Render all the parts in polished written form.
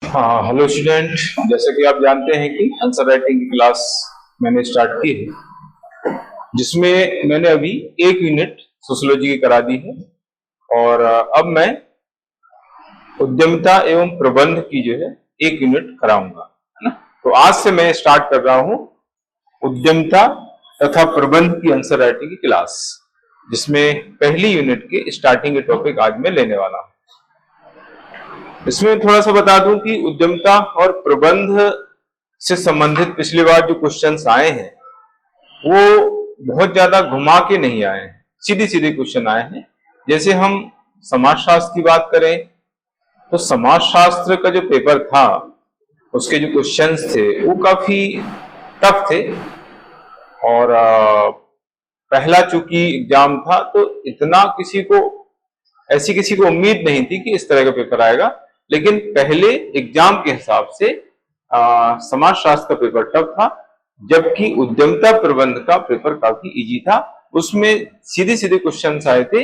हाँ, hello student. जैसे कि आप जानते हैं कि आंसर राइटिंग की क्लास मैंने स्टार्ट की है, जिसमें मैंने अभी एक यूनिट सोशियोलॉजी की करा दी है और अब मैं उद्यमिता एवं प्रबंध की जो है एक यूनिट कराऊंगा, है ना। तो आज से मैं स्टार्ट कर रहा हूँ उद्यमिता तथा प्रबंध की आंसर राइटिंग की क्लास, जिसमें पहली यूनिट के स्टार्टिंग के टॉपिक आज मैं लेने वाला हूँ। इसमें थोड़ा सा बता दूं कि उद्यमिता और प्रबंध से संबंधित पिछली बार जो क्वेश्चंस आए हैं वो बहुत ज्यादा घुमा के नहीं आए हैं, सीधे सीधे क्वेश्चन आए हैं। जैसे हम समाजशास्त्र की बात करें तो समाजशास्त्र का जो पेपर था उसके जो क्वेश्चंस थे वो काफी टफ थे और पहला चूंकि एग्जाम था तो इतना किसी को उम्मीद नहीं थी कि इस तरह का पेपर आएगा। लेकिन पहले एग्जाम के हिसाब से समाजशास्त्र का पेपर टफ था, जबकि उद्यमिता प्रबंध का पेपर काफी इजी था। उसमें सीधे सीधे क्वेश्चंस आए थे,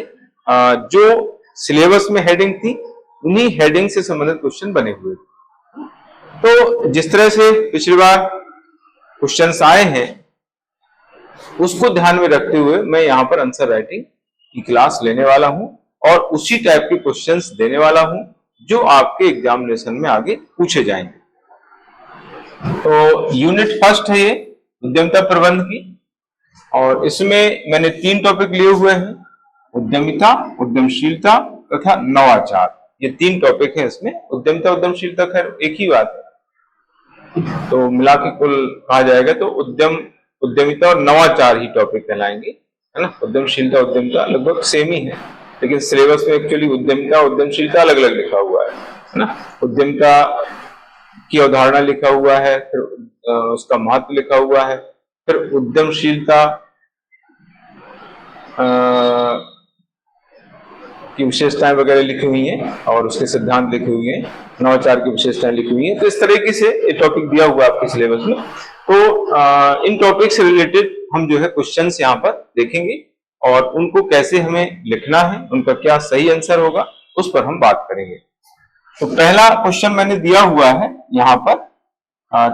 जो सिलेबस में हेडिंग थी उन्हीं हेडिंग से संबंधित क्वेश्चन बने हुए थे। तो जिस तरह से पिछली बार क्वेश्चंस आए हैं उसको ध्यान में रखते हुए मैं यहाँ पर आंसर राइटिंग की क्लास लेने वाला हूँ और उसी टाइप के क्वेश्चंस देने वाला हूँ जो आपके एग्जामिनेशन में आगे पूछे जाएंगे। तो यूनिट फर्स्ट है ये उद्यमिता प्रबंध की, और इसमें मैंने 3 टॉपिक लिए हुए हैं, उद्यमिता, उद्यमशीलता तथा नवाचार। ये 3 टॉपिक हैं इसमें। उद्यमिता उद्यमशीलता खैर एक ही बात है, तो मिला के कुल कहा जाएगा तो उद्यमिता और नवाचार ही टॉपिक कहलाएंगे, है ना। उद्यमशीलता उद्यमिता लगभग सेम ही है, लेकिन सिलेबस में एक्चुअली उद्यमिता उद्यमशीलता अलग अलग लिखा हुआ है ना। उद्यमिता की अवधारणा लिखा हुआ है, फिर उसका महत्व लिखा हुआ है, फिर उद्यमशीलता की विशेषताएं वगैरह लिखी हुई हैं और उसके सिद्धांत लिखे हुए हैं, नवाचार की विशेषताएं लिखी हुई हैं। तो इस तरीके से ये टॉपिक दिया हुआ है आपके सिलेबस में। तो इन टॉपिक से रिलेटेड हम जो है क्वेश्चंस यहाँ पर देखेंगे और उनको कैसे हमें लिखना है, उनका क्या सही आंसर होगा, उस पर हम बात करेंगे। तो पहला क्वेश्चन मैंने दिया हुआ है यहाँ पर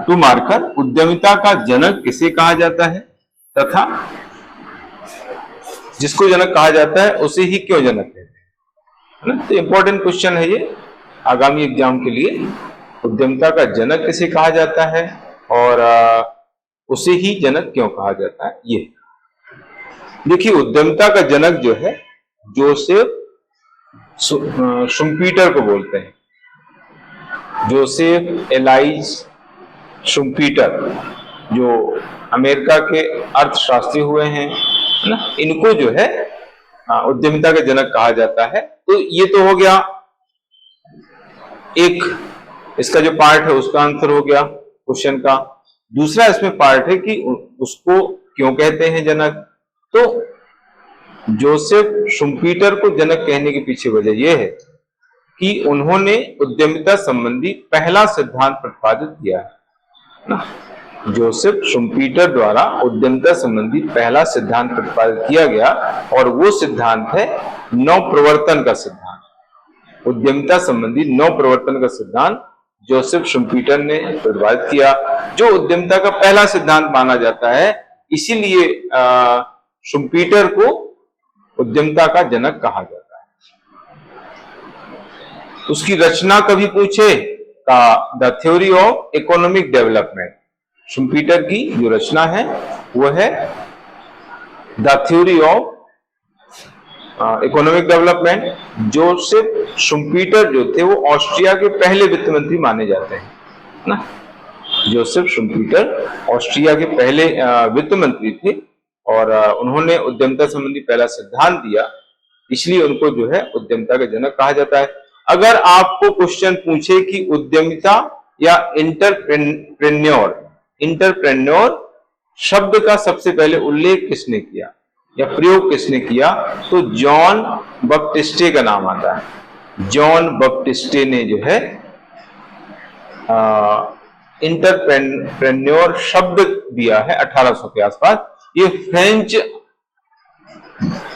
2 मार्कर, उद्यमिता का जनक किसे कहा जाता है तथा जिसको जनक कहा जाता है उसे ही क्यों जनक कहते हैं। तो इंपॉर्टेंट क्वेश्चन है ये आगामी एग्जाम के लिए। उद्यमिता का जनक किसे कहा जाता है और उसे ही जनक क्यों कहा जाता है। ये देखिए, उद्यमिता का जनक जो है जोसेफ शुम्पीटर को बोलते हैं, जोसेफ एलाइज शुम्पीटर, जो अमेरिका के अर्थशास्त्री हुए हैं ना, इनको जो है उद्यमिता का जनक कहा जाता है। तो ये तो हो गया एक, इसका जो पार्ट है उसका आंसर हो गया क्वेश्चन का। दूसरा इसमें पार्ट है कि उसको क्यों कहते हैं जनक। तो जोसेफ शुम्पीटर को जनक कहने के पीछे वजह यह है कि उन्होंने उद्यमिता संबंधी पहला सिद्धांत प्रतिपादित किया है ना। जोसेफ शुम्पीटर द्वारा उद्यमिता संबंधी पहला सिद्धांत प्रतिपादित किया गया और वो सिद्धांत है नवप्रवर्तन का सिद्धांत। उद्यमिता संबंधी नवप्रवर्तन का सिद्धांत जोसेफ शुम्पीटर ने प्रतिपादित किया, जो उद्यमिता का पहला सिद्धांत माना जाता है। इसीलिए शुम्पीटर को उद्यमिता का जनक कहा जाता है। उसकी रचना कभी पूछे the theory of economic development. Schumpeter की जो रचना है वो है the theory of economic development. Joseph Schumpeter जो थे वो ऑस्ट्रिया के पहले वित्त मंत्री माने जाते हैं ना। जोसेफ शुम्पीटर ऑस्ट्रिया के पहले वित्त मंत्री थे और उन्होंने उद्यमिता संबंधी पहला सिद्धांत दिया, इसलिए उनको जो है उद्यमिता का जनक कहा जाता है। अगर आपको क्वेश्चन पूछे कि उद्यमिता या इंटरप्रेन्योर शब्द का सबसे पहले उल्लेख किसने किया या प्रयोग किसने किया, तो जॉन बप्टिस्टे का नाम आता है। जॉन बप्टिस्टे ने जो है इंटरप्रेन्योर शब्द दिया है 1800 के आसपास। ये फ्रेंच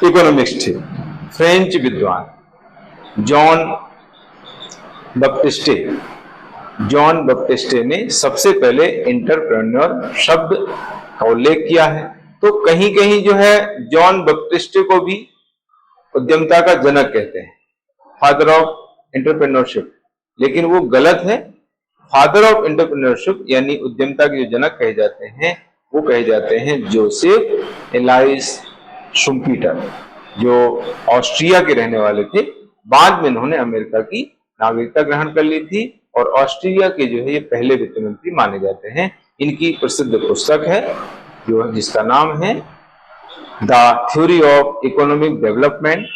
इकोनॉमिस्ट थे, फ्रेंच विद्वान जॉन बप्टिस्टे। जॉन बप्टिस्टे ने सबसे पहले एंटरप्रेन्योर शब्द का उल्लेख किया है। तो कहीं कहीं जो है जॉन बप्टिस्टे को भी उद्यमता का जनक कहते हैं, फादर ऑफ एंटरप्रेन्योरशिप, लेकिन वो गलत है। फादर ऑफ एंटरप्रेन्योरशिप यानी उद्यमता के जो जनक कहे जाते हैं वो कहे जाते हैं जोसेफ एलाइस शुम्पीटर, जो ऑस्ट्रिया के रहने वाले थे। बाद में इन्होंने अमेरिका की नागरिकता ग्रहण कर ली थी और ऑस्ट्रिया के जो है ये पहले वित्त मंत्री माने जाते हैं। इनकी प्रसिद्ध पुस्तक है जो जिसका नाम है the theory of economic development.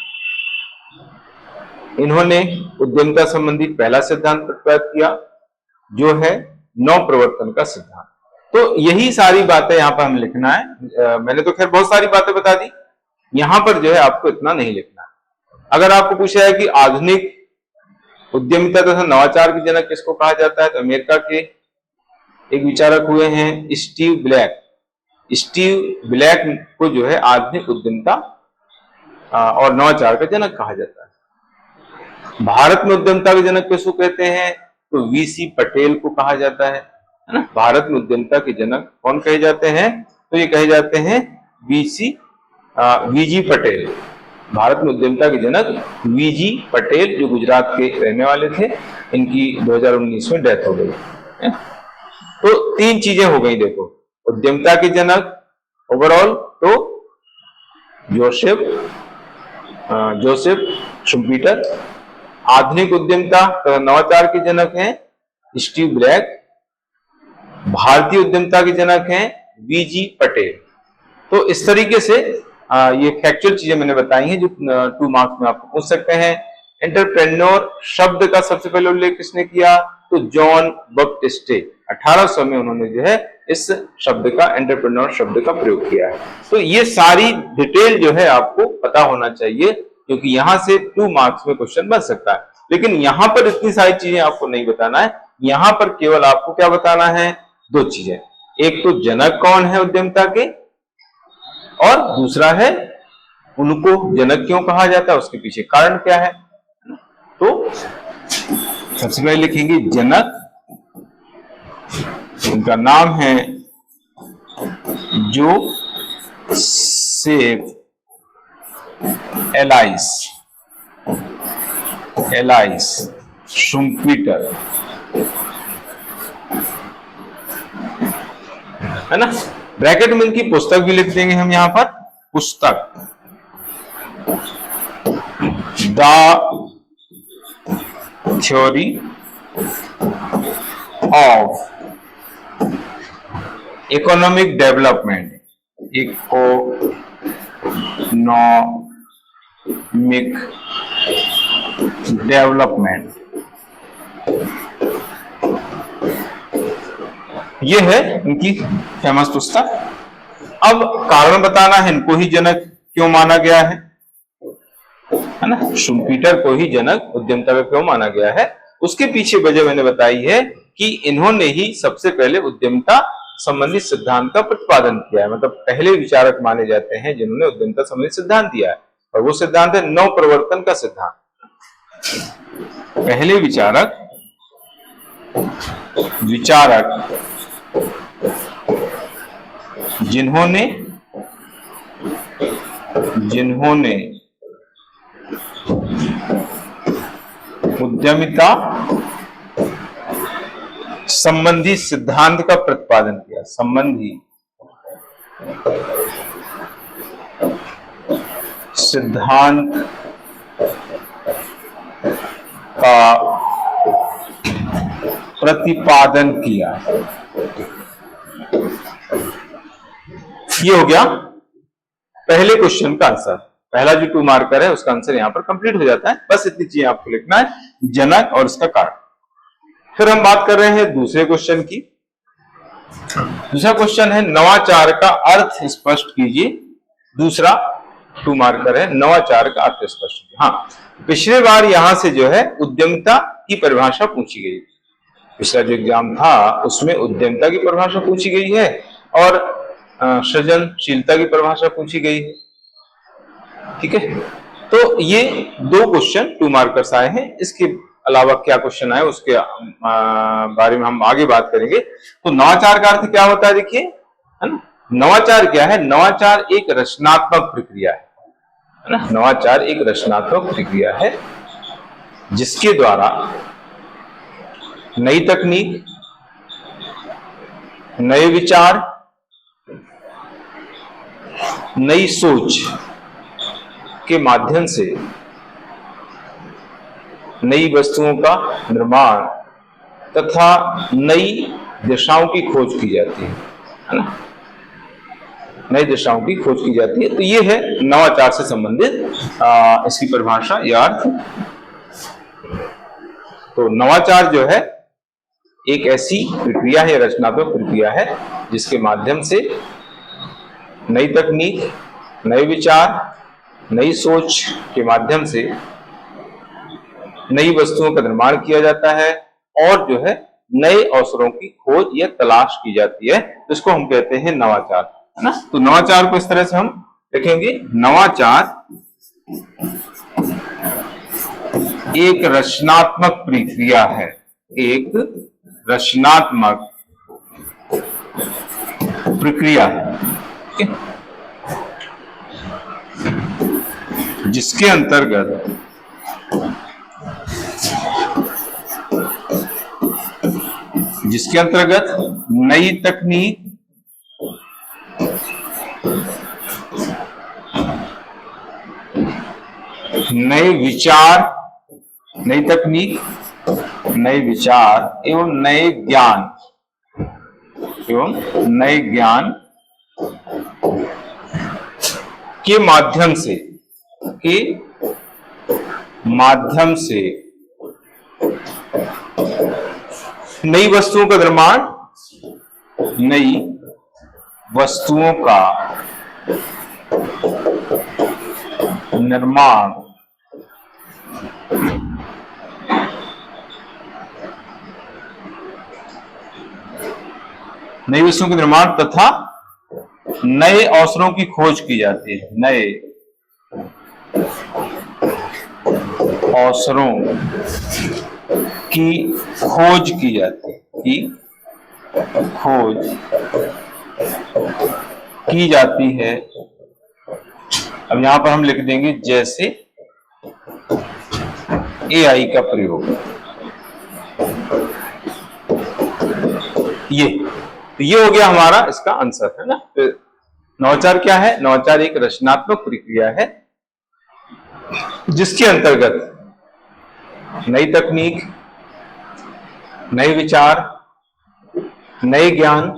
इन्होंने उद्यमता संबंधी पहला सिद्धांत प्रतिपादित किया जो है नव प्रवर्तन का सिद्धांत। तो यही सारी बातें यहाँ पर हमें लिखना है। मैंने तो खैर बहुत सारी बातें बता दी, यहां पर जो है आपको इतना नहीं लिखना है। अगर आपको पूछा है कि आधुनिक उद्यमिता तथा नवाचार के जनक किसको कहा जाता है, तो अमेरिका के एक विचारक हुए हैं स्टीव ब्लैक। स्टीव ब्लैक को जो है आधुनिक उद्यमिता और नवाचार का जनक कहा जाता है। भारत में उद्यमिता के जनक किसको कहते हैं, तो वीसी पटेल को कहा जाता है ना। भारत में उद्यमिता के जनक कौन कहे जाते हैं, तो ये कहे जाते हैं वीजी पटेल। भारत में उद्यमिता के जनक वीजी पटेल जो गुजरात के रहने वाले थे, इनकी 2019 में डेथ हो गई। तो तीन चीजें हो गई देखो, उद्यमिता के जनक ओवरऑल तो जोसेफ शुम्पीटर, आधुनिक उद्यमिता तथा नवाचार के जनक हैं स्टीव ब्लैक, भारतीय उद्यमिता के जनक हैं वीजी पटेल। तो इस तरीके से ये फैक्चुअल चीजें मैंने बताई हैं जो 2 मार्क्स में आपको पूछ सकते हैं। एंटरप्रेन्योर शब्द का सबसे पहले उल्लेख किसने किया, तो जॉन बप्टिस्टे। 1800 में उन्होंने जो है इस शब्द का, एंटरप्रेन्योर शब्द का प्रयोग किया है। तो ये सारी डिटेल जो है आपको पता होना चाहिए, क्योंकि यहां से 2 मार्क्स में क्वेश्चन बन सकता है। लेकिन यहां पर इतनी सारी चीजें आपको नहीं बताना है, यहां पर केवल आपको क्या बताना है, 2 चीजें। एक तो जनक कौन है उद्यमिता के, और दूसरा है उनको जनक क्यों कहा जाता है, उसके पीछे कारण क्या है। तो सबसे पहले लिखेंगे जनक, उनका नाम है जोसेफ एलाइस शुम्पीटर, है ना। ब्रैकेट में इनकी पुस्तक भी लिख देंगे हम यहां पर, पुस्तक the theory of economic development, economic development, ये है इनकी फेमस पुस्तक। अब कारण बताना है, इनको ही जनक क्यों माना गया है ना, शुम्पीटर को ही जनक उद्यमिता का क्यों माना गया है, उसके पीछे वजह मैंने बताई है कि इन्होंने ही सबसे पहले उद्यमिता संबंधी सिद्धांत का प्रतिपादन किया है। मतलब पहले विचारक माने जाते हैं जिन्होंने उद्यमिता संबंधी सिद्धांत दिया है, और वो सिद्धांत है नव प्रवर्तन का सिद्धांत। पहले विचारक जिन्होंने उद्यमिता संबंधी सिद्धांत का प्रतिपादन किया, संबंधी सिद्धांत का प्रतिपादन किया। ये हो गया पहले क्वेश्चन का आंसर। पहला जो 2 मार्कर है उसका आंसर यहां पर कंप्लीट हो जाता है। बस इतनी चीजें आपको लिखना है, जनक और इसका कारण। फिर हम बात कर रहे हैं दूसरे क्वेश्चन की। दूसरा क्वेश्चन है नवाचार का अर्थ स्पष्ट कीजिए। दूसरा 2 मार्कर है, नवाचार का अर्थ स्पष्ट कीजिए। हाँ, पिछले बार यहां से जो है उद्यमिता की परिभाषा पूछी गई। पिछला जो एग्जाम था उसमें उद्यमिता की परिभाषा पूछी गई है और सृजनशीलता की परिभाषा पूछी गई है। ठीक है, तो ये 2 क्वेश्चन 2 मार्कर्स आए हैं। इसके अलावा क्या क्वेश्चन आए उसके बारे में हम आगे बात करेंगे। तो नवाचार का अर्थ क्या होता है, देखिए, है ना। नवाचार क्या है? नवाचार एक रचनात्मक प्रक्रिया है ना। नवाचार एक रचनात्मक प्रक्रिया है जिसके द्वारा नई तकनीक, नए विचार, नई सोच के माध्यम से नई वस्तुओं का निर्माण तथा नई दिशाओं की खोज की जाती है ना। नई दिशाओं की खोज की जाती है। तो ये है नवाचार से संबंधित इसकी परिभाषा या अर्थ। तो नवाचार जो है एक ऐसी प्रक्रिया है, रचनात्मक प्रक्रिया है जिसके माध्यम से नई तकनीक, नए विचार, नई सोच के माध्यम से नई वस्तुओं का निर्माण किया जाता है और जो है नए अवसरों की खोज या तलाश की जाती है। तो इसको हम कहते हैं नवाचार, है ना। तो नवाचार को इस तरह से हम देखेंगे, नवाचार एक रचनात्मक प्रक्रिया है, एक रचनात्मक प्रक्रिया है जिसके अंतर्गत नई तकनीक, नए विचार, नई तकनीक, नए विचार एवं नए ज्ञान के माध्यम से नई वस्तुओं का निर्माण, नई वस्तुओं का निर्माण नई वस्तुओं के निर्माण तथा नए अवसरों की खोज की जाती है। नए अवसरों की खोज की जाती है, अब यहां पर हम लिख देंगे जैसे एआई का प्रयोग। ये हो गया हमारा इसका आंसर, है ना। तो नवाचार क्या है? नवाचार एक रचनात्मक प्रक्रिया है जिसके अंतर्गत नई तकनीक, नए विचार, नए ज्ञान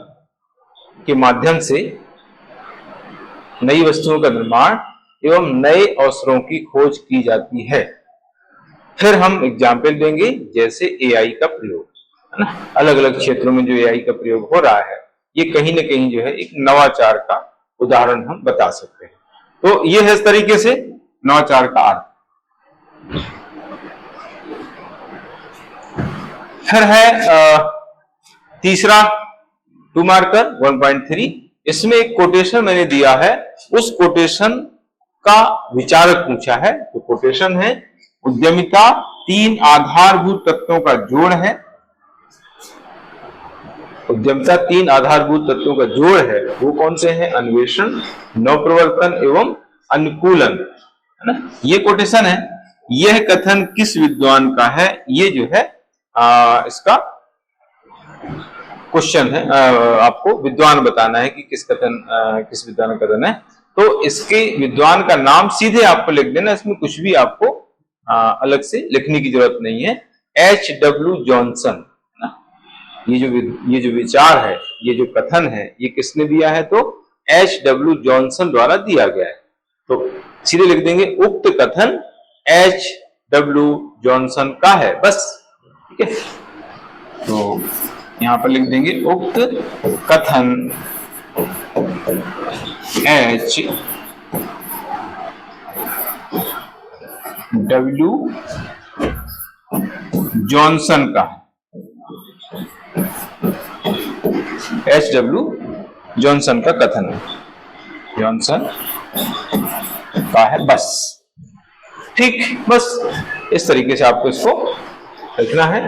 के माध्यम से नई वस्तुओं का निर्माण एवं नए अवसरों की खोज की जाती है। फिर हम एग्जाम्पल देंगे जैसे एआई का प्रयोग, है ना। अलग अलग क्षेत्रों में जो एआई का प्रयोग हो रहा है ये कहीं ना कहीं जो है एक नवाचार का उदाहरण हम बता सकते हैं। तो ये है इस तरीके से नवाचार का अर्थ। फिर है तीसरा 2 मार्कर 1.3। इसमें एक कोटेशन मैंने दिया है, उस कोटेशन का विचारक पूछा है। तो कोटेशन है, उद्यमिता 3 आधारभूत तत्वों का जोड़ है। उद्यमिता 3 आधारभूत तत्वों का जोड़ है। वो कौन से हैं? अन्वेषण, नवप्रवर्तन एवं अनुकूलन, है ना। ये कोटेशन है। यह कथन किस विद्वान का है? ये जो है इसका क्वेश्चन है। आपको विद्वान बताना है कि किस विद्वान का कथन है। तो इसके विद्वान का नाम सीधे आपको लिख देना, इसमें कुछ भी आपको अलग से लिखने की जरूरत नहीं है। H.W. जॉनसन, ये जो विचार है, ये जो कथन है, ये किसने दिया है? तो H.W. जॉनसन द्वारा दिया गया है। तो सीधे लिख देंगे उक्त कथन H.W. जॉनसन का है, बस, ठीक है। तो यहां पर लिख देंगे उक्त कथन H.W. जॉनसन का है। H.W. जॉनसन का कथन है, जॉनसन का है, बस, ठीक। बस इस तरीके से आपको इसको लिखना है।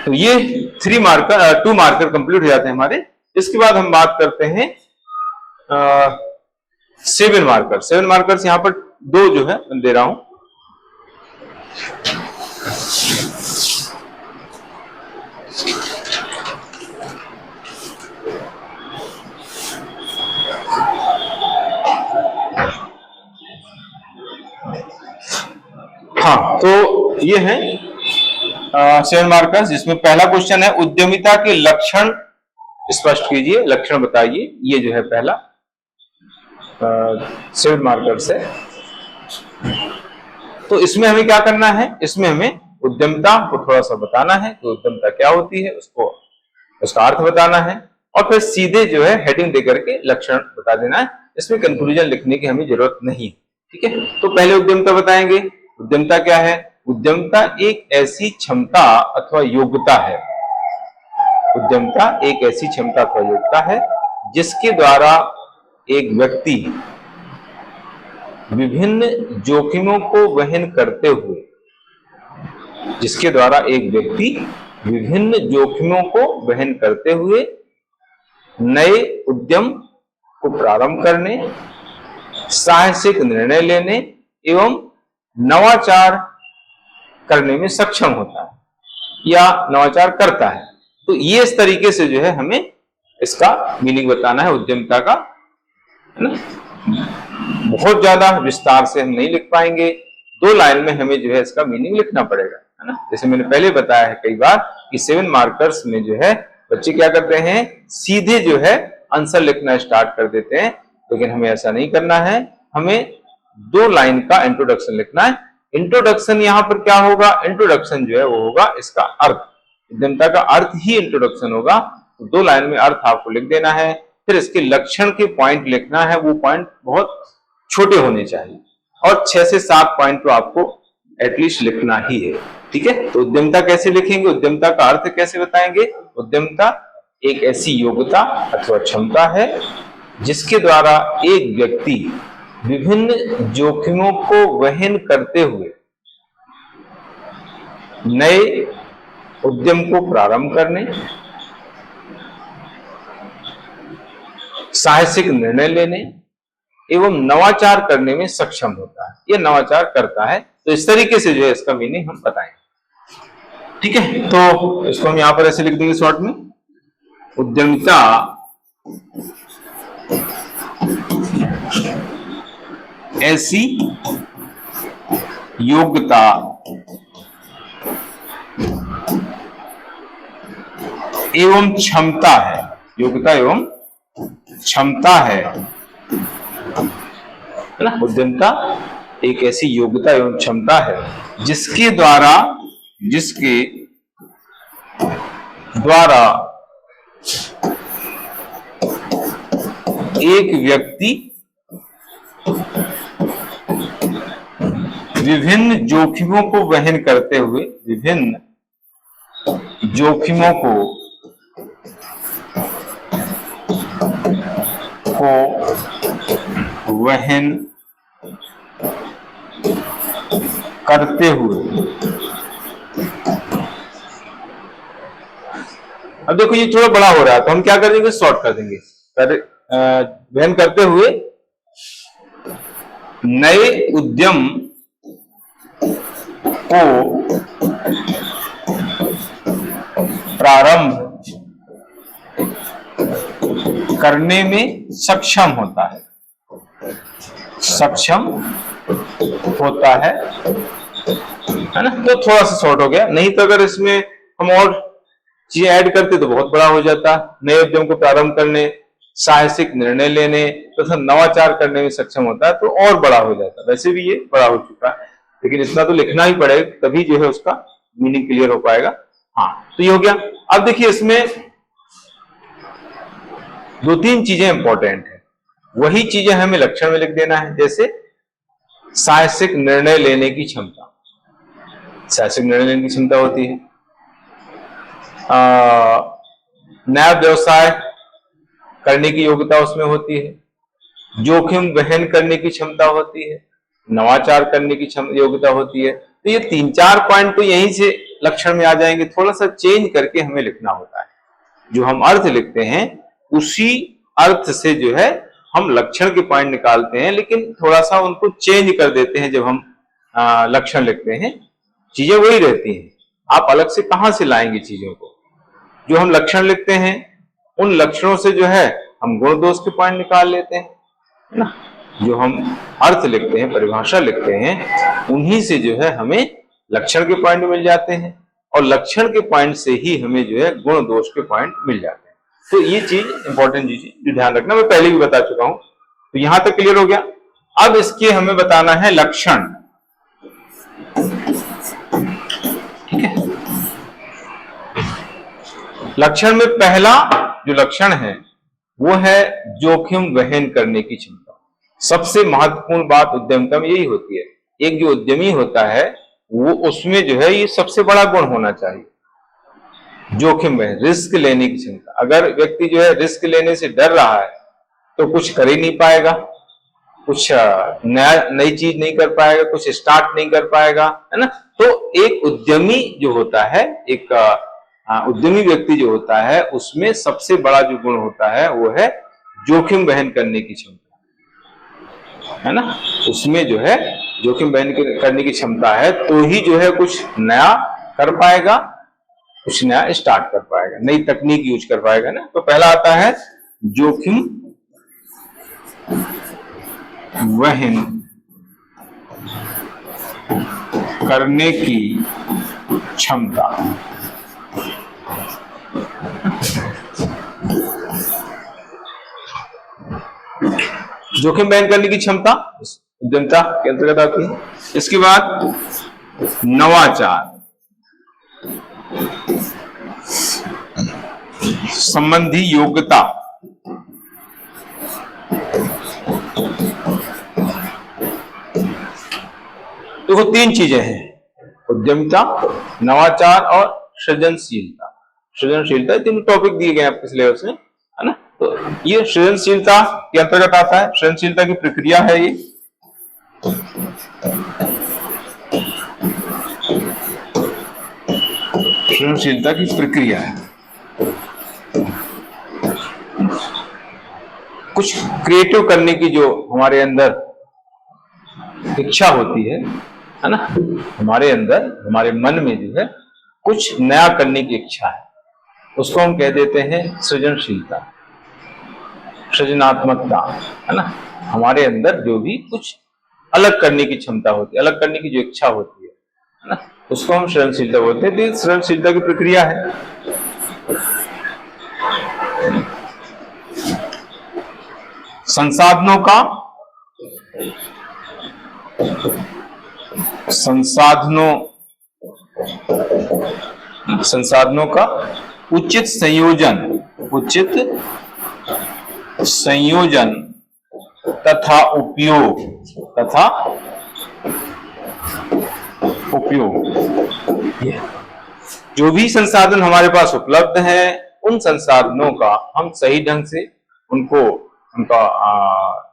तो ये 2 मार्कर कंप्लीट हो जाते हैं हमारे। इसके बाद हम बात करते हैं 7 मार्कर। 7 मार्कर्स यहां पर 2 जो है मैं दे रहा हूं। हाँ, तो ये है 7 मार्कर्स, जिसमें पहला क्वेश्चन है उद्यमिता के लक्षण स्पष्ट कीजिए, लक्षण बताइए। ये जो है पहला 7 मार्कर्स है। तो इसमें हमें क्या करना है, इसमें हमें उद्यमिता को थोड़ा सा बताना है कि उद्यमिता क्या होती है, उसको उसका अर्थ बताना है, और फिर सीधे जो है हेडिंग देकर के लक्षण बता देना है। इसमें कंक्लूजन लिखने की हमें जरूरत नहीं। ठीक है, तो पहले उद्यमिता बताएंगे। उद्यमिता क्या है? उद्यमिता एक ऐसी क्षमता अथवा योग्यता है। उद्यमिता एक ऐसी क्षमता अथवा योग्यता है जिसके द्वारा एक व्यक्ति विभिन्न जोखिमों को वहन करते हुए, जिसके द्वारा एक व्यक्ति विभिन्न जोखिमों को वहन करते हुए नए उद्यम को प्रारंभ करने, साहसिक निर्णय लेने एवं नवाचार करने में सक्षम होता है या नवाचार करता है। तो ये इस तरीके से जो है हमें इसका मीनिंग बताना है उद्यमिता का, है ना। बहुत ज्यादा विस्तार से हम नहीं लिख पाएंगे, 2 लाइन में हमें जो है इसका मीनिंग लिखना पड़ेगा, है ना। जैसे मैंने पहले बताया है कई बार कि 7 मार्कर्स में जो है बच्चे क्या करते हैं, सीधे जो है आंसर लिखना स्टार्ट कर देते हैं, लेकिन हमें ऐसा नहीं करना है। हमें 2 लाइन का इंट्रोडक्शन लिखना है। इंट्रोडक्शन यहां पर क्या होगा, इंट्रोडक्शन जो है वो होगा इसका अर्थ, उद्यमिता का अर्थ ही इंट्रोडक्शन होगा। तो 2 लाइन में अर्थ आपको लिख देना है। फिर इसके लक्षण के पॉइंट लिखना है, वो पॉइंट बहुत छोटे होने चाहिए, और 6 से 7 पॉइंट तो आपको एटलीस्ट लिखना ही है। ठीक है, तो उद्यमिता कैसे लिखेंगे, उद्यमिता का अर्थ कैसे बताएंगे। उद्यमिता एक ऐसी योग्यता अथवा क्षमता है जिसके द्वारा एक व्यक्ति विभिन्न जोखिमों को वहन करते हुए नए उद्यम को प्रारंभ करने, साहसिक निर्णय लेने एवं नवाचार करने में सक्षम होता है। ये नवाचार करता है। तो इस तरीके से जो है इसका मीनिंग हम बताएंगे। ठीक है, तो इसको हम यहां पर ऐसे लिख देंगे शॉर्ट में, उद्यमिता ऐसी योग्यता एवं क्षमता है, योग्यता एवं क्षमता है ना। उद्यमिता एक ऐसी योग्यता एवं क्षमता है जिसके द्वारा एक व्यक्ति विभिन्न जोखिमों को वहन करते हुए, विभिन्न जोखिमों को वहन करते हुए, अब देखो ये थोड़ा बड़ा हो रहा है तो हम क्या कर देंगे, शॉर्ट कर देंगे। वहन करते हुए नए उद्यम को प्रारंभ करने में सक्षम होता है, सक्षम होता है ना। तो थोड़ा सा शॉर्ट हो गया, नहीं तो अगर इसमें हम और चीजें ऐड करते तो बहुत बड़ा हो जाता। नए उद्यम को प्रारंभ करने, साहसिक निर्णय लेने तथा नवाचार करने में सक्षम होता है, तो और बड़ा हो जाता। वैसे भी ये बड़ा हो चुका है, लेकिन इतना तो लिखना ही पड़ेगा, तभी जो है उसका मीनिंग क्लियर हो पाएगा। हाँ, तो ये हो गया। अब देखिए इसमें 2-3 चीजें इंपॉर्टेंट है, वही चीजें हमें लक्षण में लिख देना है। जैसे साहसिक निर्णय लेने की क्षमता, साहसिक निर्णय लेने की क्षमता होती है। नया व्यवसाय करने की योग्यता उसमें होती है। जोखिम वहन करने की क्षमता होती है। नवाचार करने की योग्यता होती है। तो ये 3-4 पॉइंट तो यहीं से लक्षण में आ जाएंगे, थोड़ा सा चेंज करके हमें लिखना होता है। जो हम अर्थ लिखते हैं उसी अर्थ से जो है हम लक्षण के पॉइंट निकालते हैं, लेकिन थोड़ा सा उनको चेंज कर देते हैं। जब हम लक्षण लिखते हैं चीजें वही रहती हैं, आप अलग से कहां से लाएंगे चीजों को। जो हम लक्षण लिखते हैं उन लक्षणों से जो है हम गुण दोष के पॉइंट निकाल लेते हैं, है ना। जो हम अर्थ लिखते हैं, परिभाषा लिखते हैं, उन्हीं से जो है हमें लक्षण के पॉइंट मिल जाते हैं, और लक्षण के पॉइंट से ही हमें जो है गुण दोष के पॉइंट मिल जाते हैं। तो ये चीज इंपॉर्टेंट चीज जो ध्यान रखना, मैं पहले भी बता चुका हूं। तो यहां तक क्लियर हो गया। अब इसके हमें बताना है लक्षण, ठीक है। लक्षण में पहला जो लक्षण है वो है जोखिम वहन करने की क्षमता। सबसे महत्वपूर्ण बात उद्यमिता में यही होती है। एक जो उद्यमी होता है वो, उसमें जो है ये सबसे बड़ा गुण होना चाहिए, जोखिम वहन, रिस्क लेने की क्षमता। अगर व्यक्ति जो है रिस्क लेने से डर रहा है तो कुछ कर ही नहीं पाएगा, कुछ नई चीज नहीं कर पाएगा, कुछ स्टार्ट नहीं कर पाएगा, है ना। तो एक उद्यमी जो होता है, एक उद्यमी व्यक्ति जो होता है, उसमें सबसे बड़ा जो गुण होता है वो है जोखिम वहन करने की क्षमता, है ना। उसमें जो है जोखिम वहन करने की क्षमता है तो ही जो है कुछ नया कर पाएगा, कुछ नया स्टार्ट कर पाएगा, नई तकनीक यूज कर पाएगा ना। तो पहला आता है जोखिम वहन करने की क्षमता। जोखिम वहन करने की क्षमता उद्यमिता के अंतर्गत आती है। इसके बाद नवाचार संबंधी योग्यता। देखो तीन चीजें हैं, उद्यमिता, नवाचार और सृजनशीलता। सृजनशीलता तीन टॉपिक दिए गए आपके सिलेबस में, है ना। तो ये सृजनशीलता के अंतर्गत आता है। सृजनशीलता की प्रक्रिया है ये। सृजनशीलता की प्रक्रिया है, कुछ क्रिएटिव करने की जो हमारे अंदर इच्छा होती है ना। हमारे अंदर, हमारे मन में जो है कुछ नया करने की इच्छा है, उसको हम कह देते हैं सृजनशीलता, सृजनात्मकता, है ना। हमारे अंदर जो भी कुछ अलग करने की क्षमता होती है, अलग करने की जो इच्छा होती है ना, उसको हम सृजनशीलता बोलते हैं। तो सृजनशीलता की प्रक्रिया है। संसाधनों का उचित संयोजन तथा उपयोग जो भी संसाधन हमारे पास उपलब्ध हैं, उन संसाधनों का हम सही ढंग से उनका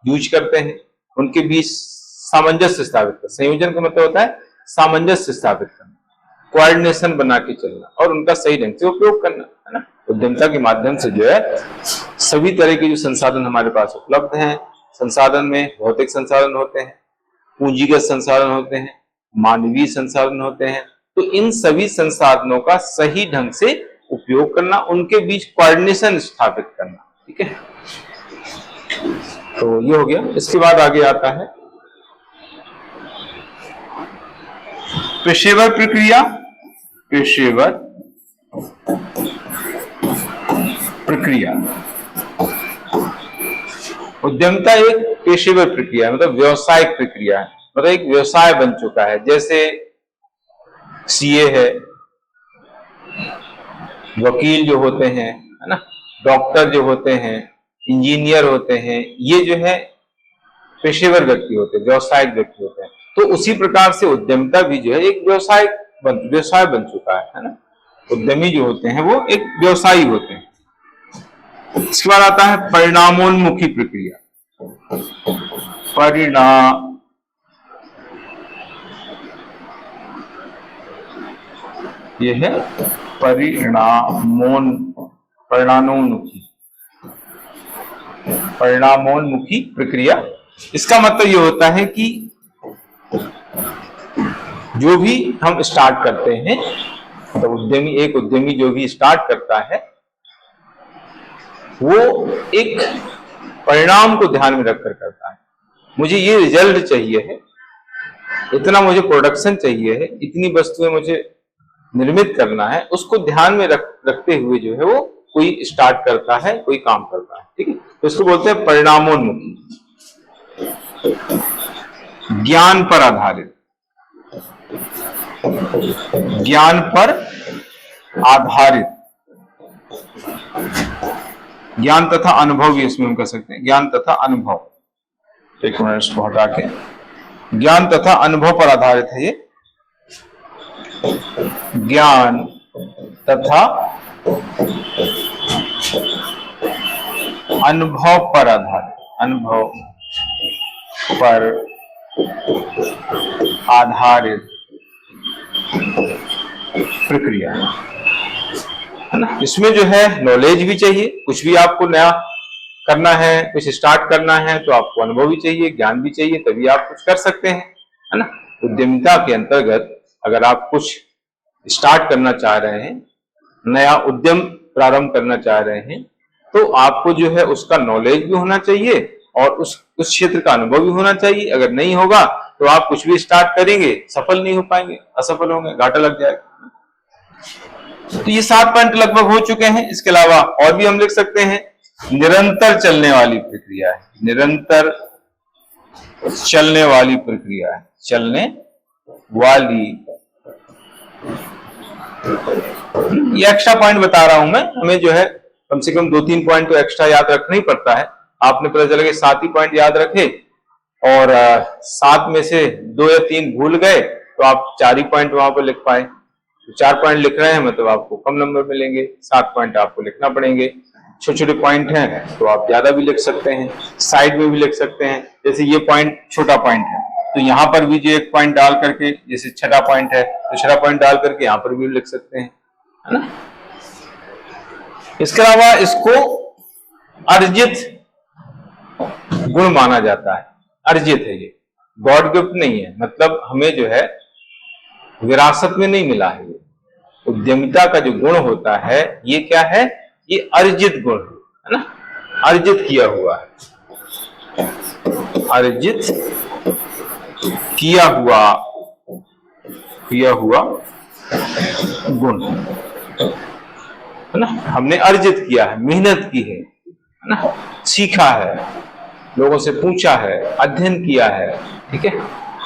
यूज करते हैं, उनके बीच सामंजस्य स्थापित करना। संयोजन का मतलब होता है सामंजस्य स्थापित करना, कोऑर्डिनेशन बना के चलना और उनका सही ढंग से उपयोग करना, है ना। उद्यमिता के माध्यम से जो है सभी तरह के जो संसाधन हमारे पास उपलब्ध हैं, संसाधन में भौतिक संसाधन होते हैं, पूंजीगत संसाधन होते हैं, मानवीय संसाधन होते हैं, तो इन सभी संसाधनों का सही ढंग से उपयोग करना, उनके बीच कोऑर्डिनेशन स्थापित करना, ठीक है। तो ये हो गया। इसके बाद आगे आता है पेशेवर प्रक्रिया। उद्यमिता एक पेशेवर प्रक्रिया है, मतलब व्यवसायिक प्रक्रिया है, मतलब एक व्यवसाय बन चुका है। जैसे सीए है, वकील जो होते हैं, है ना, डॉक्टर जो होते हैं, इंजीनियर होते हैं, ये जो है पेशेवर व्यक्ति होते हैं, व्यवसायिक व्यक्ति होते हैं। तो उसी प्रकार से उद्यमिता भी जो है एक व्यवसाय बन चुका है ना। उद्यमी जो होते हैं वो एक व्यवसायी होते हैं। इसके बाद आता है परिणामोन्मुखी प्रक्रिया। ये है परिणामोन्मुखी प्रक्रिया। इसका मतलब ये होता है कि जो भी हम स्टार्ट करते हैं, तो एक उद्यमी जो भी स्टार्ट करता है वो एक परिणाम को ध्यान में रखकर करता है। मुझे ये रिजल्ट चाहिए है, इतना मुझे प्रोडक्शन चाहिए है, इतनी वस्तुएं मुझे निर्मित करना है, उसको ध्यान में रखते हुए जो है वो कोई स्टार्ट करता है, कोई काम करता है। ठीक है, तो इसको बोलते हैं परिणामोन्मुखी। ज्ञान पर आधारित, ज्ञान पर आधारित, ज्ञान तथा अनुभव भी इसमें हम कह सकते हैं। ज्ञान तथा अनुभव, एक मिनट इसको हटा के, ज्ञान तथा अनुभव पर आधारित है ये। ज्ञान तथा अनुभव पर आधारित, अनुभव पर आधारित प्रक्रिया है ना। इसमें जो है नॉलेज भी चाहिए, कुछ भी आपको नया करना है, कुछ स्टार्ट करना है तो आपको अनुभव भी चाहिए, ज्ञान भी चाहिए, तभी आप कुछ कर सकते हैं, है ना। उद्यमिता के अंतर्गत अगर आप कुछ स्टार्ट करना चाह रहे हैं, नया उद्यम प्रारंभ करना चाह रहे हैं, तो आपको जो है उसका नॉलेज भी होना चाहिए और उस क्षेत्र का अनुभव भी होना चाहिए। अगर नहीं होगा तो आप कुछ भी स्टार्ट करेंगे, सफल नहीं हो पाएंगे, असफल होंगे, घाटा लग जाएगा। तो ये 7 पॉइंट लगभग हो चुके हैं। इसके अलावा और भी हम लिख सकते हैं, निरंतर चलने वाली प्रक्रिया है, निरंतर चलने वाली प्रक्रिया है, चलने वाली। ये एक्स्ट्रा पॉइंट बता रहा हूं मैं, हमें जो है कम से कम 2-3 पॉइंट तो एक्स्ट्रा याद रखना ही पड़ता है। आपने पता चला कि 7 ही पॉइंट याद रखे और 7 में से 2 या 3 भूल गए तो आप 4 ही पॉइंट वहां पर लिख पाए। तो 4 पॉइंट लिख रहे हैं मतलब आपको कम नंबर मिलेंगे, 7 पॉइंट आपको लिखना पड़ेंगे। छोटे छोटे पॉइंट हैं तो आप ज्यादा भी लिख सकते हैं, साइड में भी लिख सकते हैं। जैसे ये पॉइंट छोटा पॉइंट है तो यहाँ पर भी जो एक पॉइंट डाल करके, जैसे 6वां पॉइंट है तो 6वां पॉइंट डाल करके यहाँ पर भी लिख सकते हैं, है ना। इसके अलावा इसको अर्जित गुण माना जाता है, अर्जित है ये, गॉड गिफ्ट नहीं है। मतलब हमें जो है विरासत में नहीं मिला है। उद्यमिता का जो गुण होता है ये क्या है, ये अर्जित गुण है ना, अर्जित किया हुआ है, अर्जित किया हुआ गुण है ना। हमने अर्जित किया है, मेहनत की है ना, सीखा है, लोगों से पूछा है, अध्ययन किया है, ठीक है,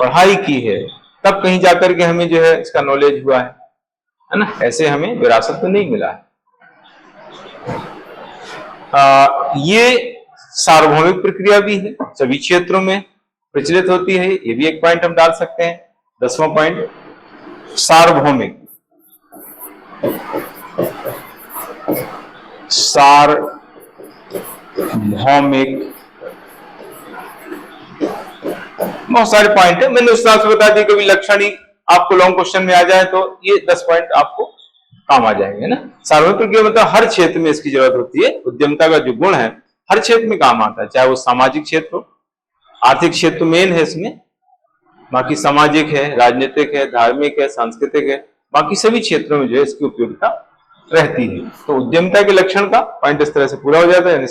पढ़ाई की है, तब कहीं जाकर के हमें जो है इसका नॉलेज हुआ है ना। ऐसे हमें विरासत में नहीं मिला है। ये सार्वभौमिक प्रक्रिया भी है, सभी क्षेत्रों में प्रचलित होती है। ये भी एक पॉइंट हम डाल सकते हैं, 10वां पॉइंट, सार्वभौमिक। सार्वभौमिक बहुत सारे पॉइंट है, मैंने उस तरह से बता दी। कभी लक्षण ही आपको लॉन्ग क्वेश्चन में आ जाए तो ये 10 पॉइंट आपको काम आ जाएंगे ना। सार्वभौमिक प्रक्रिया मतलब हर क्षेत्र में इसकी जरूरत होती है। उद्यमिता का जो गुण है हर क्षेत्र में काम आता है, चाहे वो सामाजिक क्षेत्र हो, आर्थिक क्षेत्र मेन है इसमें, बाकी सामाजिक है, राजनीतिक है, धार्मिक है, सांस्कृतिक है, बाकी सभी क्षेत्रों में जो है इसकी उपयोगिता रहती है। तो उद्यमिता के लक्षण का पॉइंट इस तरह से पूरा हो जाता है।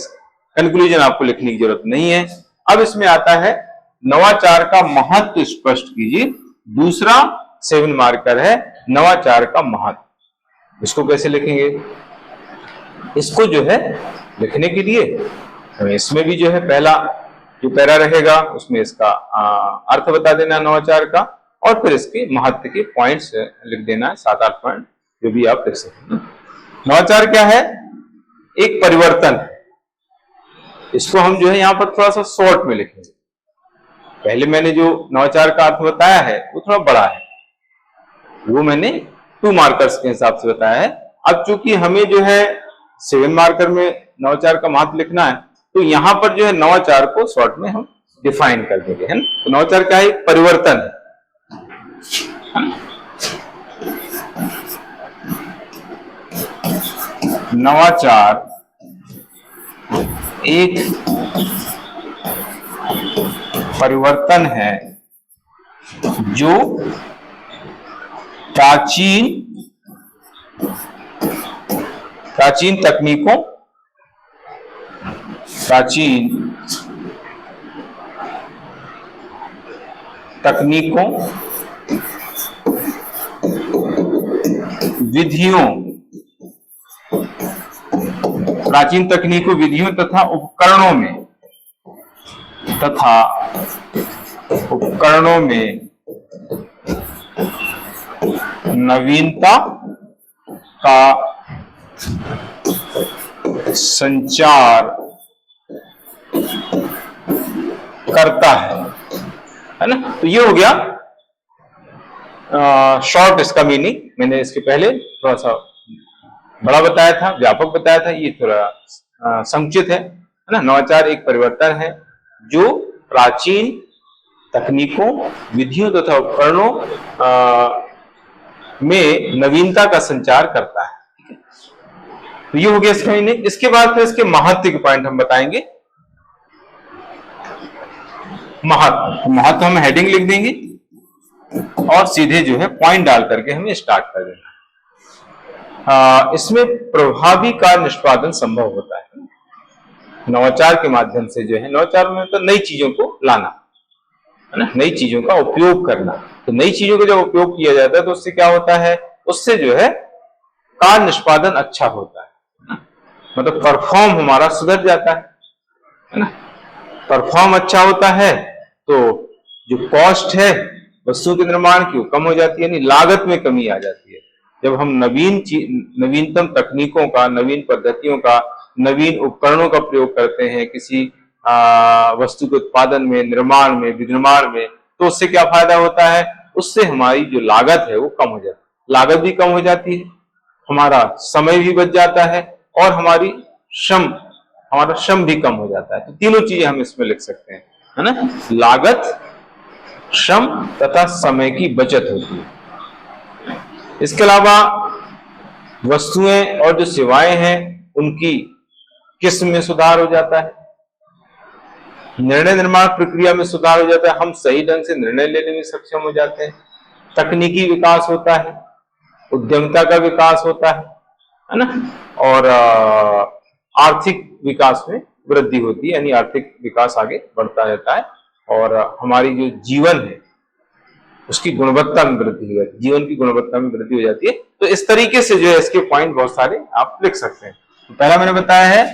कंक्लूजन आपको लिखने की जरूरत नहीं है। अब इसमें आता है नवाचार का महत्व स्पष्ट कीजिए। दूसरा 7 मार्कर है नवाचार का महत्व। इसको कैसे लिखेंगे? इसको जो है लिखने के लिए हमें इसमें भी जो है पहला जो पैरा रहेगा उसमें इसका अर्थ बता देना नवाचार का, और फिर इसके महत्व के पॉइंट्स लिख देना है, 7-8 पॉइंट जो भी आप लिख सकते हैं। नवाचार क्या है? एक परिवर्तन है। इसको हम जो है यहाँ पर थोड़ा सा शॉर्ट में लिखेंगे। पहले मैंने जो नवाचार का अर्थ बताया है वो थोड़ा बड़ा है, वो मैंने 2 मार्कर्स के हिसाब से बताया है। अब चूंकि हमें जो है 7 मार्कर में नवाचार का महत्व लिखना है तो यहां पर जो है नवाचार को शॉर्ट में हम डिफाइन कर देंगे, है ना। तो नवाचार क्या है? परिवर्तन है। नवाचार एक परिवर्तन है जो प्राचीन तकनीकों विधियों तथा उपकरणों में नवीनता का संचार करता है ना। तो ये हो गया शॉर्ट इसका मीनिंग। मैंने इसके पहले थोड़ा सा बड़ा बताया था, व्यापक बताया था, ये थोड़ा संक्षिप्त है ना। नवाचार एक परिवर्तन है जो प्राचीन तकनीकों, विधियों तथा उपकरणों में नवीनता का संचार करता है। तो ये हो गया इसका मीनिंग। इसके बाद फिर इसके महत्व के पॉइंट हम बताएंगे। महत्व हम हेडिंग लिख देंगे और सीधे जो है पॉइंट डाल करके हमें स्टार्ट कर देना। इसमें प्रभावी कार्य निष्पादन संभव होता है नवाचार के माध्यम से। जो है नवाचार में तो नई चीजों को लाना है ना, नई चीजों का उपयोग करना। तो नई चीजों का जब उपयोग किया जाता है तो उससे क्या होता है, उससे जो है कार्य निष्पादन अच्छा होता है ना? मतलब परफॉर्म हमारा सुधर जाता है ना। परफॉर्म अच्छा होता है तो जो कॉस्ट है वस्तु के निर्माण की वो कम हो जाती है, यानी लागत में कमी आ जाती है। जब हम नवीनतम तकनीकों का, नवीन पद्धतियों का, नवीन उपकरणों का प्रयोग करते हैं किसी वस्तु के उत्पादन में, निर्माण में, विनिर्माण में, तो उससे क्या फायदा होता है, उससे हमारी जो लागत है वो कम हो जाती है। लागत भी कम हो जाती है, हमारा समय भी बच जाता है और हमारा श्रम भी कम हो जाता है। तो तीनों चीजें हम इसमें लिख सकते हैं, है ना। लागत, श्रम तथा समय की बचत होती है। इसके अलावा वस्तुएं और जो सेवाएं हैं उनकी किस्म में सुधार हो जाता है, निर्णय निर्माण प्रक्रिया में सुधार हो जाता है, हम सही ढंग से निर्णय लेने में सक्षम हो जाते हैं, तकनीकी विकास होता है, उद्यमिता का विकास होता है ना, और आर्थिक विकास में वृद्धि होती है, यानी आर्थिक विकास आगे बढ़ता रहता है और हमारी जो जीवन है उसकी गुणवत्ता में वृद्धि हो जाती है, जीवन की गुणवत्ता में वृद्धि हो जाती है। तो इस तरीके से जो है इसके पॉइंट बहुत सारे आप लिख सकते हैं। तो पहला मैंने बताया है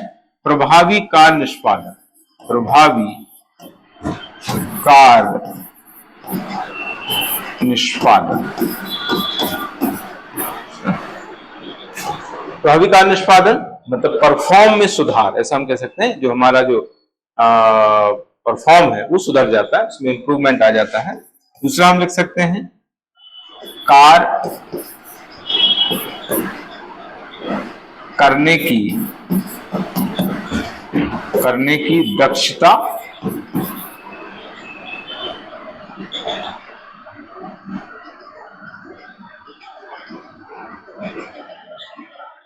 प्रभावी कार्य निष्पादन। प्रभावी कार्य निष्पादन, प्रभावी कार्य निष्पादन मतलब परफॉर्म में सुधार, ऐसा हम कह सकते हैं। जो हमारा जो परफॉर्म है वो सुधर जाता है, उसमें इंप्रूवमेंट आ जाता है। दूसरा हम लिख सकते हैं कार्य करने की दक्षता,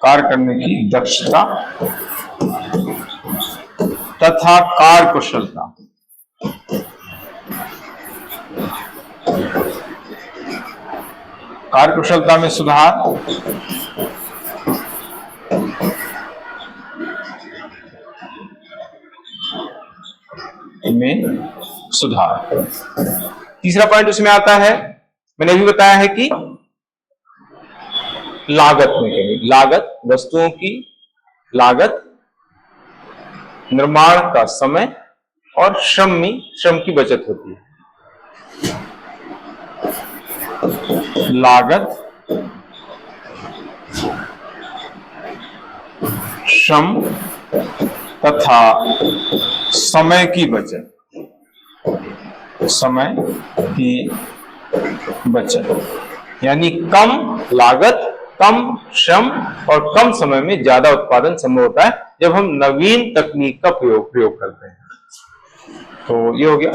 कार्य करने की दक्षता तथा कार्य कुशलता। कार्य कुशलता में सुधार, तीसरा पॉइंट उसमें आता है, मैंने अभी बताया है कि लागत में कमी, लागत, वस्तुओं की लागत, निर्माण का समय और श्रम की बचत होती है। लागत, श्रम तथा समय की बचत, यानी कम लागत, कम श्रम और कम समय में ज्यादा उत्पादन संभव होता है जब हम नवीन तकनीक का प्रयोग करते हैं। तो ये हो गया।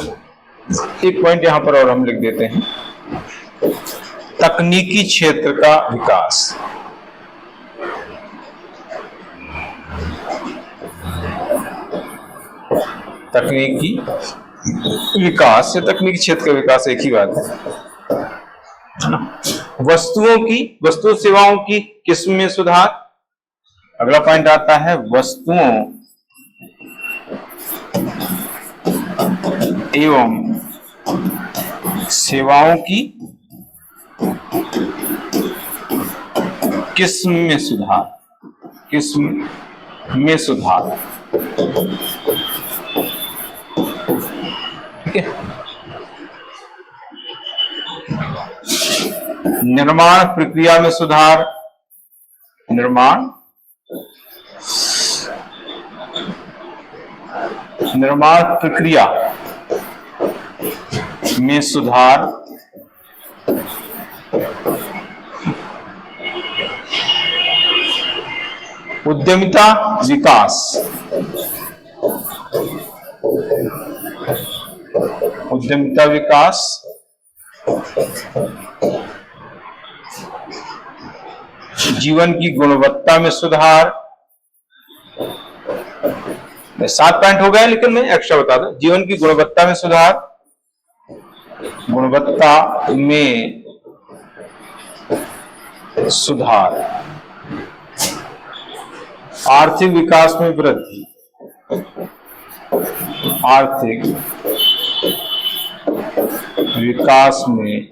एक पॉइंट यहां पर और हम लिख देते हैं, तकनीकी क्षेत्र का विकास। तकनीकी विकास या तकनीकी क्षेत्र का विकास एक ही बात है ना। वस्तु सेवाओं की किस्म में सुधार। अगला पॉइंट आता है वस्तुओं एवं सेवाओं की किस्म में सुधार। किस्म में सुधार, ठीक है। निर्माण प्रक्रिया में सुधार। निर्माण प्रक्रिया में सुधार। उद्यमिता विकास। उद्यमिता विकास, जीवन की गुणवत्ता में सुधार। 7 पॉइंट हो गए, लेकिन मैं एक्स्ट्रा बता दूं। जीवन की गुणवत्ता में सुधार, गुणवत्ता में सुधार। आर्थिक विकास में वृद्धि। आर्थिक विकास में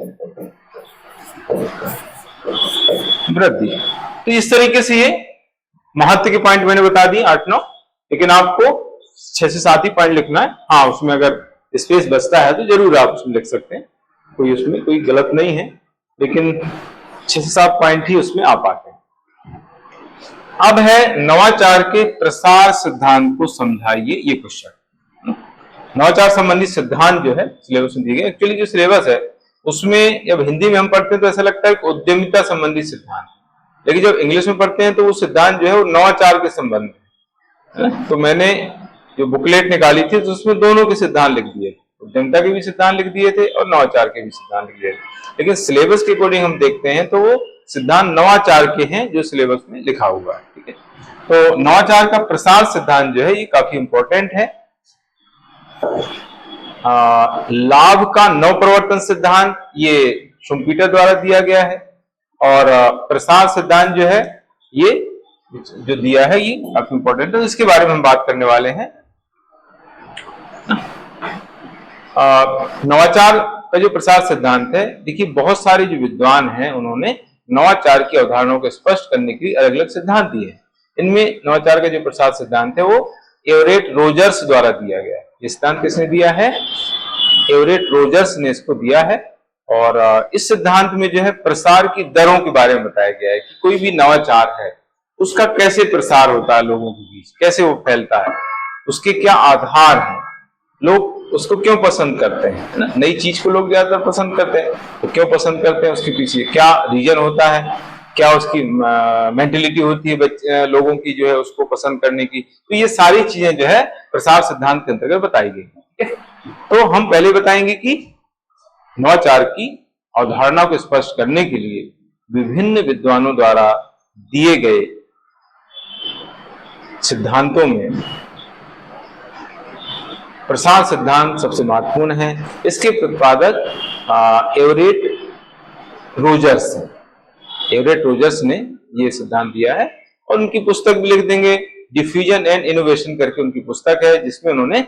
वृद्धि। तो इस तरीके से ये महत्व के पॉइंट मैंने बता दिए 8-9, लेकिन आपको 6 से 7 ही पॉइंट लिखना है। हाँ, उसमें अगर स्पेस बचता है तो जरूर आप उसमें लिख सकते हैं, उसमें कोई गलत नहीं है, लेकिन 6 से 7 पॉइंट ही उसमें आ पाते हैं। अब है नवाचार के प्रसार सिद्धांत को समझाइए, ये क्वेश्चन। नवाचार संबंधी सिद्धांत जो है सिलेबस में दिए गए। एक्चुअली जो सिलेबस है उसमें जब हिंदी में हम पढ़ते हैं तो ऐसा लगता है कि उद्यमिता संबंधी सिद्धांत, लेकिन जब इंग्लिश में पढ़ते हैं तो वो सिद्धांत जो है वो नवाचार के संबंध में। तो मैंने जो बुकलेट निकाली थी तो उसमें दोनों के सिद्धांत लिख दिए, उद्यमिता के भी सिद्धांत लिख दिए थे और नवाचार के भी सिद्धांत लिख दिए थे। लेकिन सिलेबस के अकॉर्डिंग हम देखते हैं तो वो सिद्धांत नवाचार के हैं जो सिलेबस में लिखा हुआ है, ठीक है। तो नवाचार का प्रसार सिद्धांत जो है ये काफी इंपॉर्टेंट है। लाभ का नवप्रवर्तन सिद्धांत ये शुम्पीटर द्वारा दिया गया है, और प्रसार सिद्धांत जो है ये जो दिया है ये काफी इंपॉर्टेंट है, तो इसके बारे में हम बात करने वाले हैं। नवाचार का जो प्रसार सिद्धांत है, देखिए बहुत सारे जो विद्वान हैं उन्होंने नवाचार की अवधारणाओं को स्पष्ट करने के लिए अलग अलग सिद्धांत दिए हैं। इनमें नवाचार का जो प्रसार सिद्धांत है वो एवरेट रोजर्स द्वारा दिया गया है। ये सिद्धांत किसने दिया है? एवरेट रोजर्स ने इसको दिया है। और इस सिद्धांत में जो है प्रसार की दरों के बारे में बताया गया है कि कोई भी नवाचार है उसका कैसे प्रसार होता है लोगों के बीच, कैसे वो फैलता है, उसके क्या आधार हैं, लोग उसको क्यों पसंद करते हैं, ना। नई चीज को लोग ज्यादातर पसंद करते हैं, तो क्यों पसंद करते हैं, उसके पीछे क्या रीजन होता है, क्या उसकी मेंटेलिटी होती है लोगों की जो है उसको पसंद करने की। तो ये सारी चीजें जो है प्रसार सिद्धांत के अंतर्गत बताई गई, ठीक है। तो हम पहले बताएंगे कि नवाचार की अवधारणा को स्पष्ट करने के लिए विभिन्न विद्वानों द्वारा दिए गए सिद्धांतों में प्रसार सिद्धांत सबसे महत्वपूर्ण है। इसके प्रतिपादक एवरेट रोजर्स हैं। एवरेट रोजर्स ने ये सिद्धांत दिया है और उनकी पुस्तक भी लिख देंगे, डिफ्यूजन एंड इनोवेशन करके उनकी पुस्तक है जिसमें उन्होंने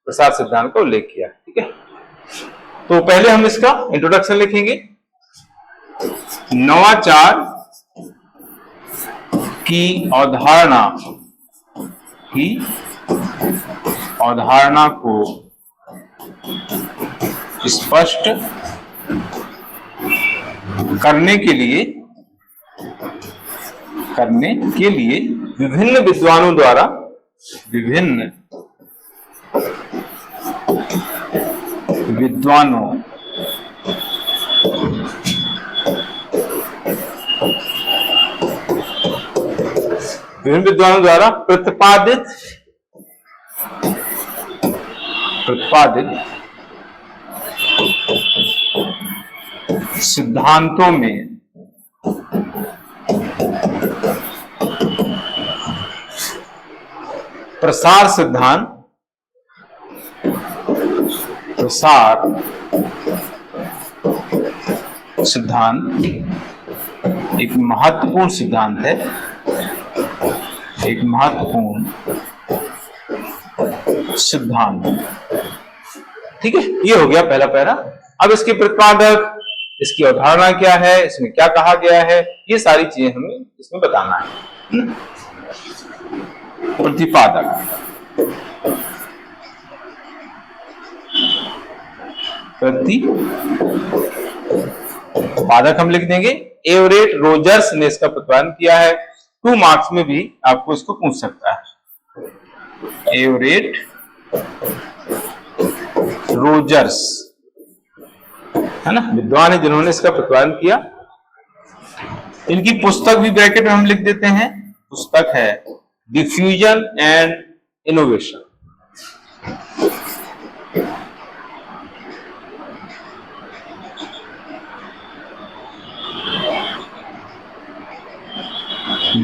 प्रसार सिद्धांत का उल्लेख किया, ठीक है। तो पहले हम इसका इंट्रोडक्शन लिखेंगे। नवाचार की अवधारणा को स्पष्ट करने के लिए विभिन्न विद्वानों द्वारा विभिन्न विद्वानों द्वारा प्रतिपादित सिद्धांतों में प्रसार सिद्धांत, प्रसार सिद्धांत एक महत्वपूर्ण सिद्धांत है, एक महत्वपूर्ण सिद्धांत। ठीक है, ये हो गया पहला पैरा। अब इसके प्रतिपादक, इसकी अवधारणा क्या है, इसमें क्या कहा गया है, ये सारी चीजें हमें इसमें बताना है। प्रतिपादक, प्रतिपादक हम लिख देंगे। एवरेट रोजर्स ने इसका प्रतिपादन किया है। 2 मार्क्स में भी आपको इसको पूछ सकता है। एवरेट रोजर्स है ना, विद्वान है जिन्होंने इसका प्रतिपादन किया। इनकी पुस्तक भी ब्रैकेट में हम लिख देते हैं। पुस्तक है diffusion and innovation.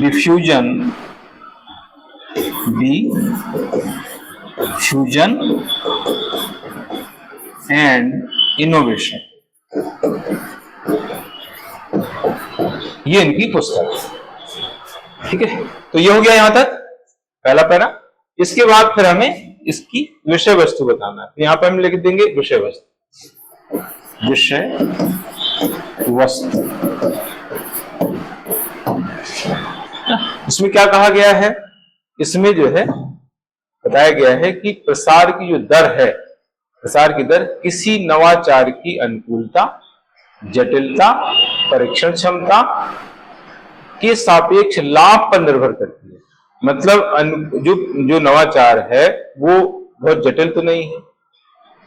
Diffusion, diffusion and innovation, ये इनकी पुस्तक है। ठीक है, तो ये हो गया यहां तक पहला पैरा। इसके बाद फिर हमें इसकी विषय वस्तु बताना है। तो यहां पर हम लिख देंगे विषय वस्तु, विषय वस्तु। इसमें क्या कहा गया है, इसमें जो है बताया गया है कि प्रसार की जो दर है, प्रसार की दर किसी नवाचार की अनुकूलता, जटिलता, परीक्षण क्षमता के सापेक्ष लाभ पर निर्भर करती है। मतलब जो नवाचार है वो बहुत जटिल तो नहीं है,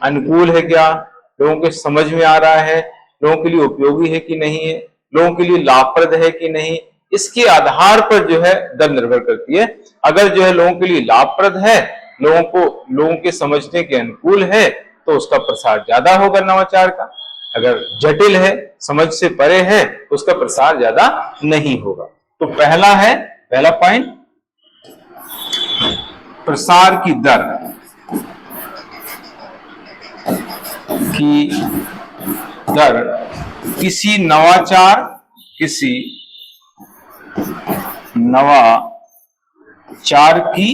अनुकूल है क्या, लोगों के समझ में आ रहा है, लोगों के लिए उपयोगी है कि नहीं है, लोगों के लिए लाभप्रद है कि नहीं, इसके आधार पर जो है दर निर्भर करती है। अगर जो है लोगों के लिए लाभप्रद है, लोगों के समझने के अनुकूल है, तो उसका प्रसार ज्यादा होगा नवाचार का। अगर जटिल है, समझ से परे है, तो उसका प्रसार ज्यादा नहीं होगा। तो पहला पॉइंट, प्रसार की दर किसी नवाचार की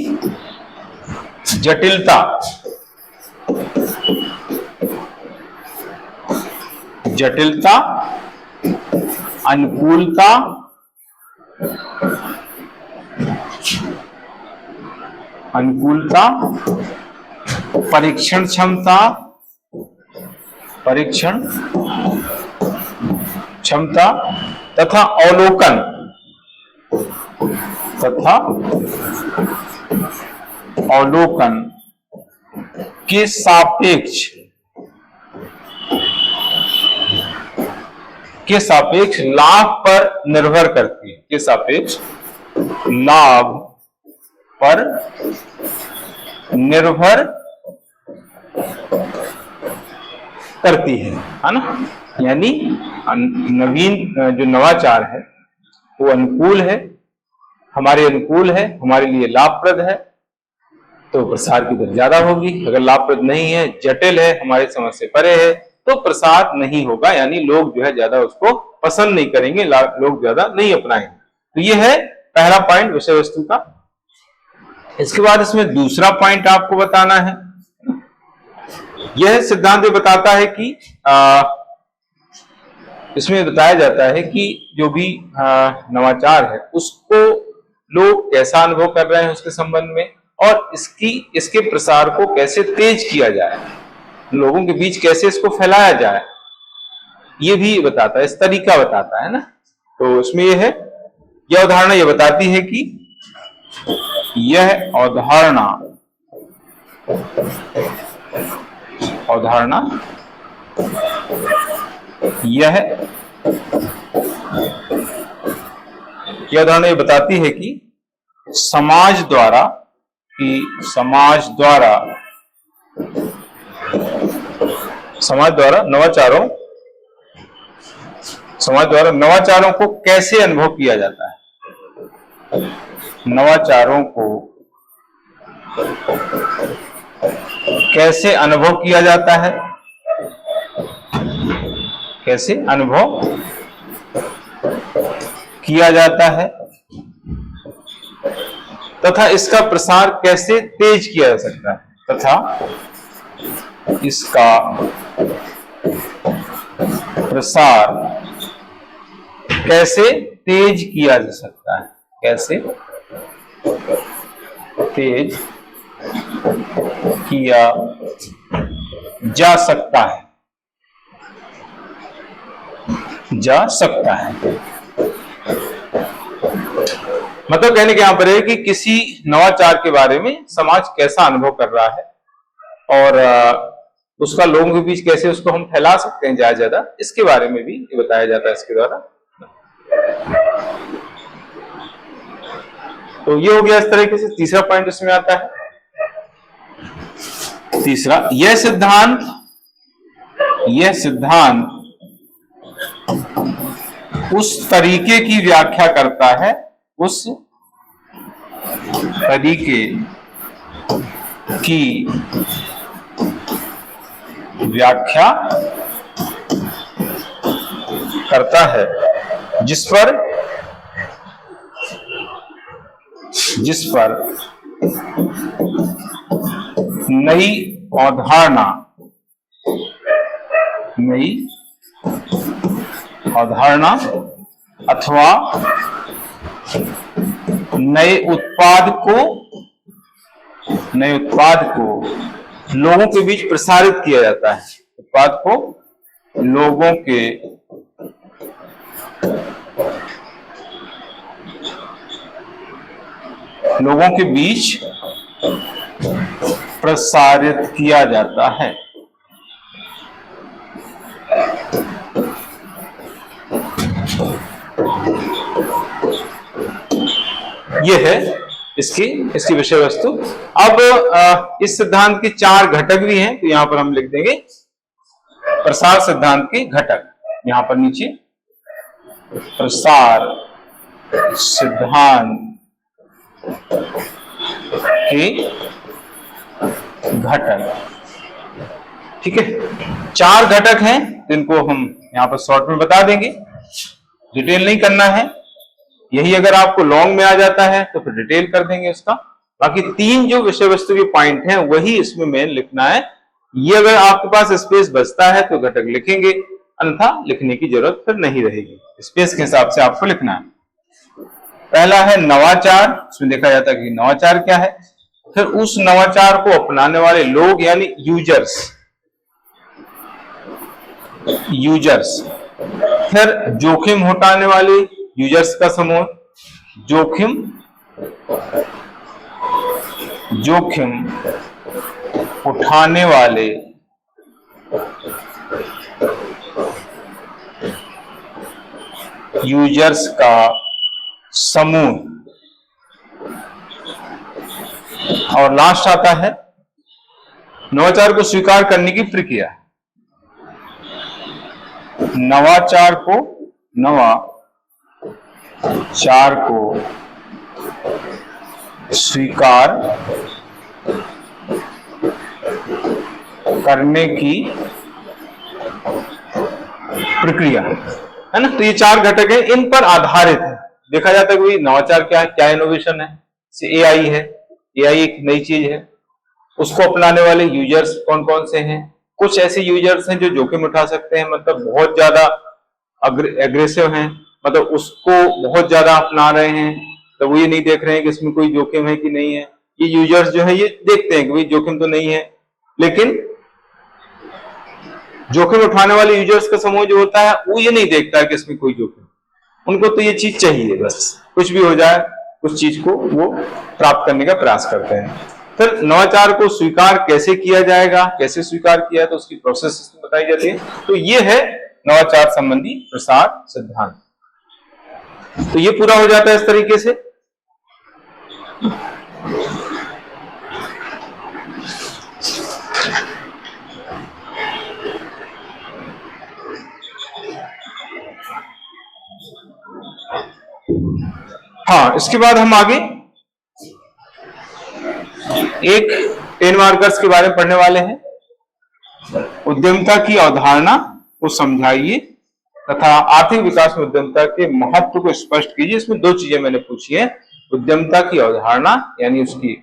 जटिलता, अनुकूलता, परीक्षण क्षमता तथा अवलोकन के सापेक्ष लाभ पर निर्भर करती है, के सापेक्ष लाभ पर निर्भर करती है ना। यानी नवीन जो नवाचार है वो अनुकूल है, हमारे अनुकूल है, हमारे लिए लाभप्रद है, तो प्रसार की दर ज्यादा होगी। अगर लाभप्रद नहीं है, जटिल है, हमारे समझ से परे है, तो प्रसार नहीं होगा, यानी लोग जो है ज्यादा उसको पसंद नहीं करेंगे, लोग ज्यादा नहीं अपनाएंगे। तो ये है पहला पॉइंट विषय वस्तु का। इसके बाद इसमें दूसरा पॉइंट आपको बताना है। यह सिद्धांत बताता है कि इसमें बताया जाता है कि जो भी नवाचार है उसको लोग कैसा अनुभव कर रहे हैं उसके संबंध में, और इसके प्रसार को कैसे तेज किया जाए, लोगों के बीच कैसे इसको फैलाया जाए, ये भी बताता है, इस तरीका बताता है ना। तो उसमें यह है, यह अवधारणा यह बताती है कि यह अवधारणा ये बताती है कि समाज नवाचारों को कैसे अनुभव किया जाता है, नवाचारों को कैसे अनुभव किया जाता है, कैसे अनुभव किया जाता है, तथा इसका प्रसार कैसे तेज किया जा सकता है, तथा इसका प्रसार कैसे तेज किया जा सकता है, कैसे तेज किया जा सकता है, मतलब कहने के यहां पर है कि किसी नवाचार के बारे में समाज कैसा अनुभव कर रहा है और उसका लोगों के बीच कैसे उसको हम फैला सकते हैं ज्यादा, इसके बारे में भी बताया जाता है इसके द्वारा। तो ये हो गया इस तरीके से। तीसरा पॉइंट इसमें आता है, तीसरा, यह सिद्धांत उस तरीके की व्याख्या करता है, उस तरीके की व्याख्या करता है जिस पर नई अवधारणा अथवा नए उत्पाद को लोगों के बीच प्रसारित किया जाता है, उत्पाद को लोगों के बीच प्रसारित किया जाता है। यह है इसकी विषय वस्तु। अब इस सिद्धांत के 4 घटक भी हैं, तो यहां पर हम लिख देंगे प्रसार सिद्धांत के घटक, यहां पर नीचे प्रसार सिद्धांत के घटक। ठीक है, 4 घटक हैं, जिनको हम यहां पर शॉर्ट में बता देंगे, डिटेल नहीं करना है। यही अगर आपको लॉन्ग में आ जाता है तो फिर डिटेल कर देंगे उसका। बाकी 3 जो विषय वस्तु के पॉइंट हैं वही इसमें मेन लिखना है। ये अगर आपके पास स्पेस बचता है तो घटक लिखेंगे, अन्यथा लिखने की जरूरत फिर नहीं रहेगी। स्पेस के हिसाब से आपको लिखना है। पहला है नवाचार, उसमें देखा जाता है कि नवाचार क्या है, फिर उस नवाचार को अपनाने वाले लोग यानी यूजर्स, फिर जोखिम उठाने वाले यूजर्स का समूह, जोखिम उठाने वाले यूजर्स का समूह, और लास्ट आता है नवाचार को स्वीकार करने की प्रक्रिया। नवाचार को स्वीकार करने की प्रक्रिया है ना। तो ये 4 घटक है, इन पर आधारित है। देखा जाता है कि नवाचार क्या है, क्या इनोवेशन है, एआई है, एआई एक नई चीज है, उसको अपनाने वाले यूजर्स कौन कौन से हैं। कुछ ऐसे यूजर्स हैं जो जोखिम उठा सकते हैं, मतलब बहुत ज्यादा एग्रेसिव हैं, मतलब उसको बहुत ज्यादा अपना रहे हैं, तो वो ये नहीं देख रहे हैं कि इसमें कोई जोखिम है कि नहीं है। ये यूजर्स जो है ये देखते हैं कि भाई जोखिम तो नहीं है, लेकिन जोखिम उठाने वाले यूजर्स का समूह जो होता है वो ये नहीं देखता है कि इसमें कोई जोखिम, उनको तो ये चीज चाहिए, बस कुछ भी हो जाए उस चीज को वो प्राप्त करने का प्रयास करते हैं। फिर नवाचार को स्वीकार कैसे किया जाएगा, कैसे स्वीकार किया तो उसकी प्रोसेस बताई जाती है। तो ये है नवाचार संबंधी प्रसार सिद्धांत। तो ये पूरा हो जाता है इस तरीके से। हाँ, इसके बाद हम आगे एक 10 मार्कर्स के बारे में पढ़ने वाले हैं। उद्यमिता की अवधारणा को समझाइए तथा आर्थिक विकास में उद्यमिता के महत्व को स्पष्ट कीजिए। इसमें दो चीजें मैंने पूछी है, उद्यमिता की अवधारणा यानी उसकी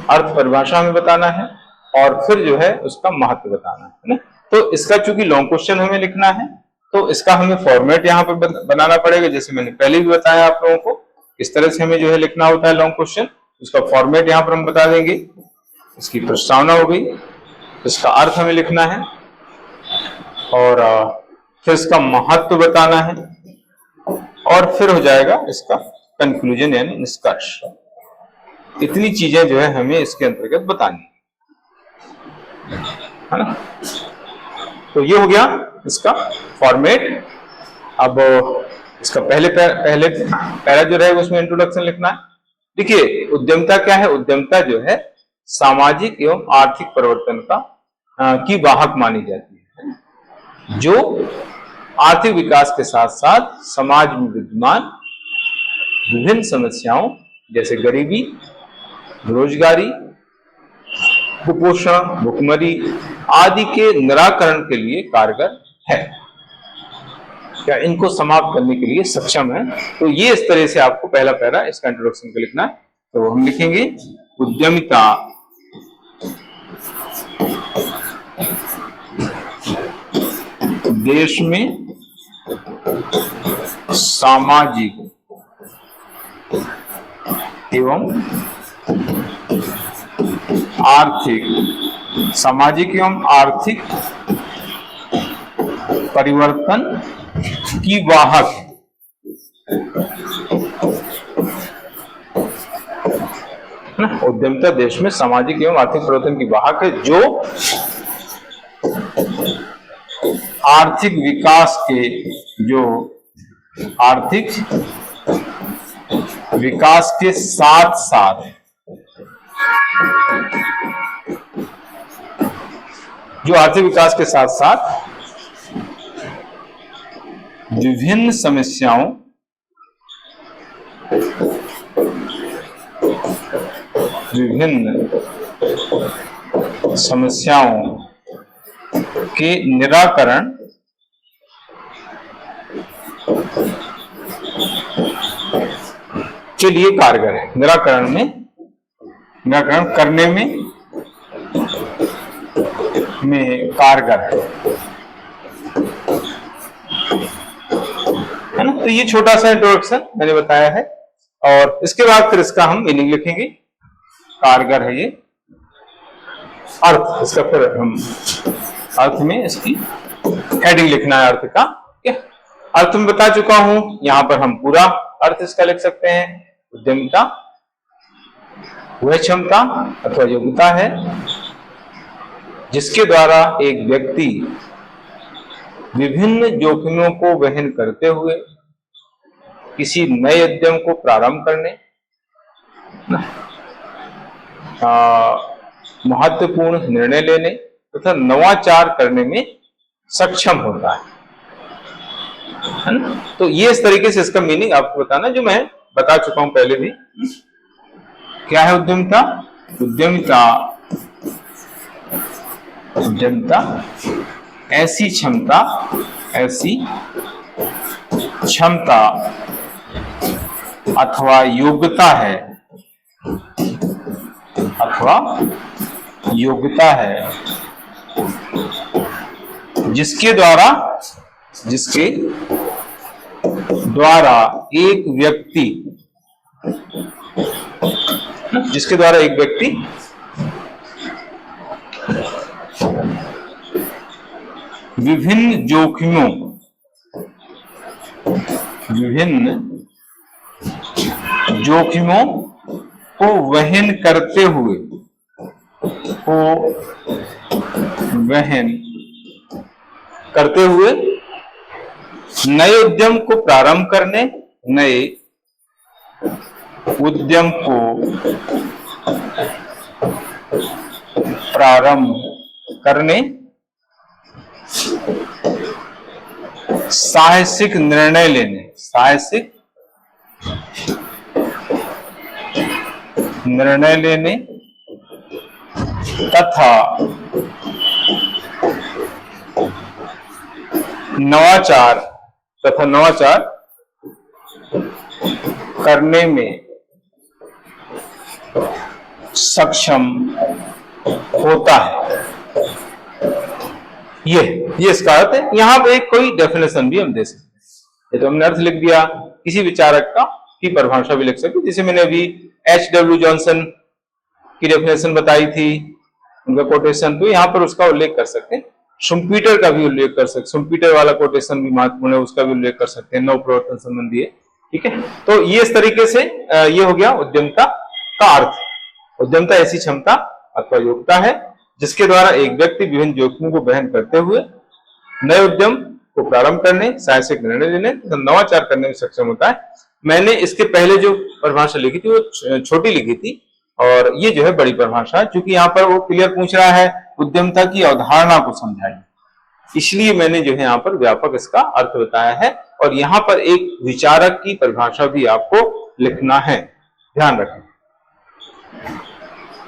अर्थ परिभाषा हमें बताना है और फिर जो है उसका महत्व बताना है ना। तो इसका चूंकि लॉन्ग क्वेश्चन हमें लिखना है तो इसका हमें फॉर्मेट यहाँ पर बनाना पड़ेगा, जैसे मैंने पहले भी बताया आप लोगों को इस तरह से हमें जो है लिखना होता है लॉन्ग क्वेश्चन। उसका फॉर्मेट यहाँ पर हम बता देंगे, इसकी प्रस्तावना हो गई, इसका अर्थ हमें लिखना है और फिर इसका महत्व बताना है और फिर हो जाएगा इसका कंक्लूजन यानी निष्कर्ष। इतनी चीजें जो है हमें इसके अंतर्गत बतानी है ना। तो ये हो गया इसका फॉर्मेट। अब इसका पहले पहला जो रहेगा उसमें इंट्रोडक्शन लिखना है। देखिए उद्यमिता क्या है, उद्यमिता जो है सामाजिक एवं आर्थिक परिवर्तन की वाहक मानी जाती है, जो आर्थिक विकास के साथ साथ समाज में विद्यमान विभिन्न समस्याओं जैसे गरीबी, बेरोजगारी, कुपोषण, भुखमरी आदि के निराकरण के लिए कारगर है, क्या इनको समाप्त करने के लिए सक्षम है। तो ये इस तरह से आपको पहला पैरा इसका इंट्रोडक्शन का लिखना है। तो हम लिखेंगे उद्यमिता देश में सामाजिक एवं आर्थिक परिवर्तन की वाहक उद्यमिता देश में सामाजिक एवं आर्थिक परिवर्तन की वाहक है, जो आर्थिक विकास के साथ साथ विभिन्न समस्याओं के निराकरण के लिए कारगर है, निराकरण करने में कारगर है ना। तो ये छोटा सा इंट्रोडक्शन मैंने बताया है और इसके बाद फिर इसका हम मीनिंग लिखेंगे। कारगर है ये अर्थ, इसका फिर हम अर्थ में इसकी हेडिंग लिखना है अर्थ का। अर्थ में बता चुका हूं, यहां पर हम पूरा अर्थ इसका लिख सकते हैं। उद्यमिता वह क्षमता अथवा योग्यता है जिसके द्वारा एक व्यक्ति विभिन्न जोखिमों को वहन करते हुए किसी नए उद्यम को प्रारंभ करने, महत्वपूर्ण निर्णय लेने तथा नवाचार करने में सक्षम होता है ना। तो ये इस तरीके से इसका मीनिंग आपको बताना, जो मैं बता चुका हूं पहले भी। क्या है उद्यमिता? उद्यमिता ऐसी क्षमता अथवा योग्यता है जिसके द्वारा एक व्यक्ति विभिन्न जोखिमों को वहन करते हुए नए उद्यम को प्रारंभ करने साहसिक निर्णय निर्णय लेने तथा नवाचार करने में सक्षम होता है। ये इसका अर्थ है। यहां पे कोई डेफिनेशन भी हम दे सकते हैं। ये तो हमने अर्थ लिख दिया, किसी विचारक की परिभाषा भी लिख सकते हैं। जैसे मैंने अभी H.W. जॉनसन की डेफिनेशन बताई थी, उनका कोटेशन, तो यहाँ पर उसका उल्लेख कर सकते हैं। शुम्पीटर का भी उल्लेख कर सकते हैं, शुम्पीटर वाला कोटेशन भी महत्वपूर्ण है, उसका भी उल्लेख कर सकते हैं, नव प्रवर्तन संबंधी है। ठीक है, तो ये इस तरीके से ये हो गया उद्यमता का अर्थ। उद्यमता ऐसी क्षमता अथवा योग्यता है जिसके द्वारा एक व्यक्ति विभिन्न जोखिमों को वहन करते हुए नए उद्यम को प्रारंभ करने, साहसिक निर्णय लेने तथा नवाचार करने में सक्षम होता है। मैंने इसके पहले जो परिभाषा लिखी थी वो छोटी लिखी थी, और ये जो है बड़ी परिभाषा है, क्योंकि यहाँ पर वो क्लियर पूछ रहा है उद्यमता की अवधारणा को समझाइए, इसलिए मैंने जो है यहाँ पर व्यापक इसका अर्थ बताया है। और यहाँ पर एक विचारक की परिभाषा भी आपको लिखना है, ध्यान रखें।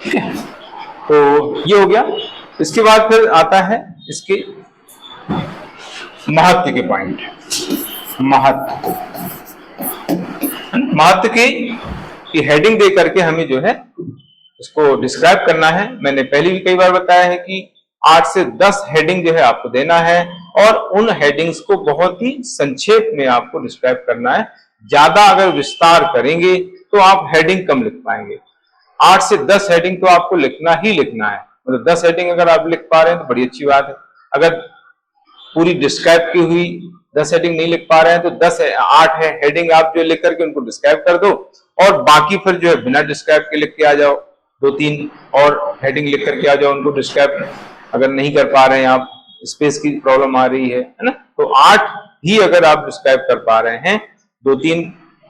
ठीक है, तो ये हो गया। इसके बाद फिर आता है इसके महत्व के पॉइंट। महत्व की हेडिंग दे करके हमें जो है इसको डिस्क्राइब करना है। मैंने पहले भी कई बार बताया है कि 8 से 10 हेडिंग जो है आपको देना है, और उन हेडिंग्स को बहुत ही संक्षेप में आपको डिस्क्राइब करना है। ज्यादा अगर विस्तार करेंगे तो आप हेडिंग कम लिख पाएंगे। 8 से 10 हेडिंग तो आपको लिखना ही लिखना है। मतलब 10 हेडिंग अगर आप लिख पा रहे हैं तो बड़ी अच्छी बात है। अगर पूरी डिस्क्राइब की हुई 10 हेडिंग नहीं लिख पा रहे हैं तो 8 है हेडिंग आप जो लिख करके उनको डिस्क्राइब कर दो, और बाकी फिर जो है बिना डिस्क्राइब के लिख के आ जाओ। 2-3 और हेडिंग लिख करके आ जाओ, उनको डिस्क्राइब अगर नहीं कर पा रहे हैं आप, स्पेस की प्रॉब्लम आ रही है ना, तो 8 ही अगर आप डिस्क्राइब कर पा रहे हैं, 2-3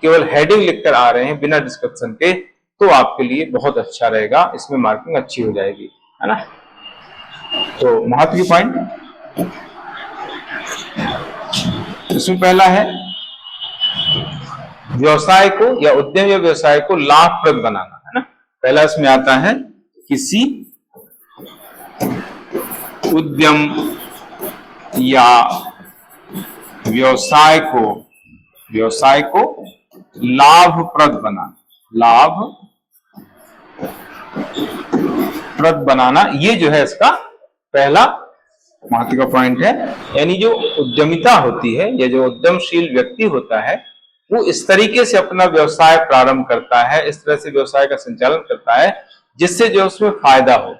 केवल हेडिंग लिखकर आ रहे हैं बिना डिस्क्रिप्शन के, तो आपके लिए बहुत अच्छा रहेगा, इसमें मार्किंग अच्छी हो जाएगी, है ना। तो महत्व की पॉइंट इसमें पहला है व्यवसाय को या उद्यम या व्यवसाय को लाभप्रद बनाना, है ना। पहला इसमें आता है किसी उद्यम या व्यवसाय को लाभप्रद बनाना, ये जो है इसका पहला महत्व का पॉइंट है। यानी जो उद्यमिता होती है या जो उद्यमशील व्यक्ति होता है वो इस तरीके से अपना व्यवसाय प्रारंभ करता है, इस तरह से व्यवसाय का संचालन करता है जिससे जो उसमें फायदा हो।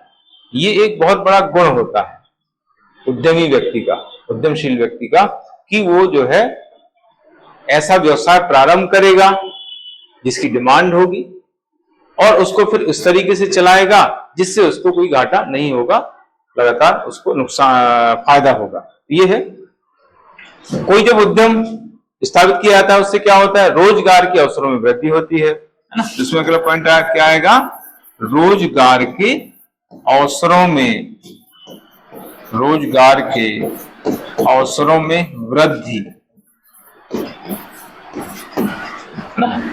ये एक बहुत बड़ा गुण होता है उद्यमी व्यक्ति का, उद्यमशील व्यक्ति का, कि वो जो है ऐसा व्यवसाय प्रारंभ करेगा जिसकी डिमांड होगी और उसको फिर इस तरीके से चलाएगा जिससे उसको कोई घाटा नहीं होगा, लगातार उसको नुकसान फायदा होगा। ये है, कोई जब उद्यम स्थापित किया जाता है उससे क्या होता है, रोजगार के अवसरों में वृद्धि होती है ना। जिसमें अगला पॉइंट क्या आएगा, रोजगार के अवसरों में वृद्धि।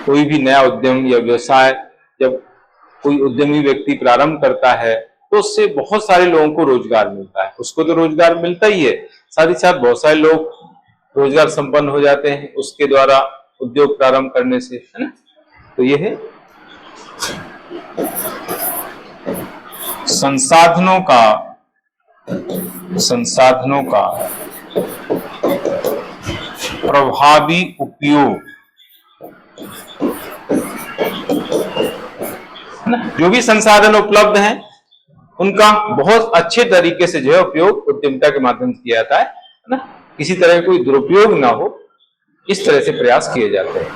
कोई भी नया उद्यम या व्यवसाय जब कोई उद्यमी व्यक्ति प्रारंभ करता है तो उससे बहुत सारे लोगों को रोजगार मिलता है। उसको तो रोजगार मिलता ही है, साथ ही साथ बहुत सारे लोग रोजगार संपन्न हो जाते हैं उसके द्वारा उद्योग प्रारंभ करने से, है ना। तो ये है संसाधनों का प्रभावी उपयोग। जो भी संसाधन उपलब्ध हैं उनका बहुत अच्छे तरीके से जो है उपयोग उद्यमिता के माध्यम से किया जाता है ना। किसी तरह का कोई दुरुपयोग ना हो, इस तरह से प्रयास किए जाते हैं।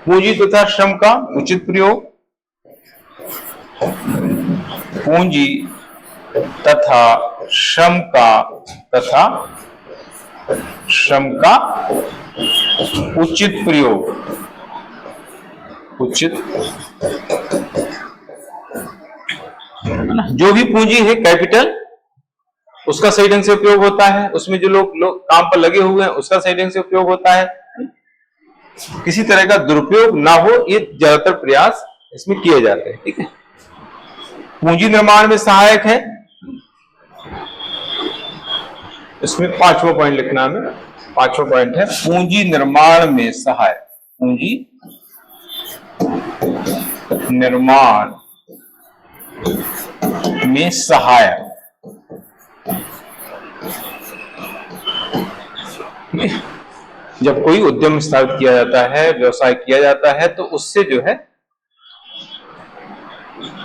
पूंजी तथा श्रम का उचित प्रयोग, पूंजी तथा श्रम का उचित प्रयोग, जो भी पूंजी है कैपिटल, उसका सही ढंग से उपयोग होता है। उसमें जो लोग काम पर लगे हुए हैं उसका सही ढंग से उपयोग होता है, किसी तरह का दुरुपयोग ना हो, ये ज्यादातर प्रयास इसमें किए जाते हैं। ठीक है, पूंजी निर्माण में सहायक है, इसमें 5वां पॉइंट लिखना है हमें। 5वां पॉइंट है पूंजी निर्माण में सहायक। पूंजी निर्माण में सहायक। जब कोई उद्यम स्थापित किया जाता है, व्यवसाय किया जाता है, तो उससे जो है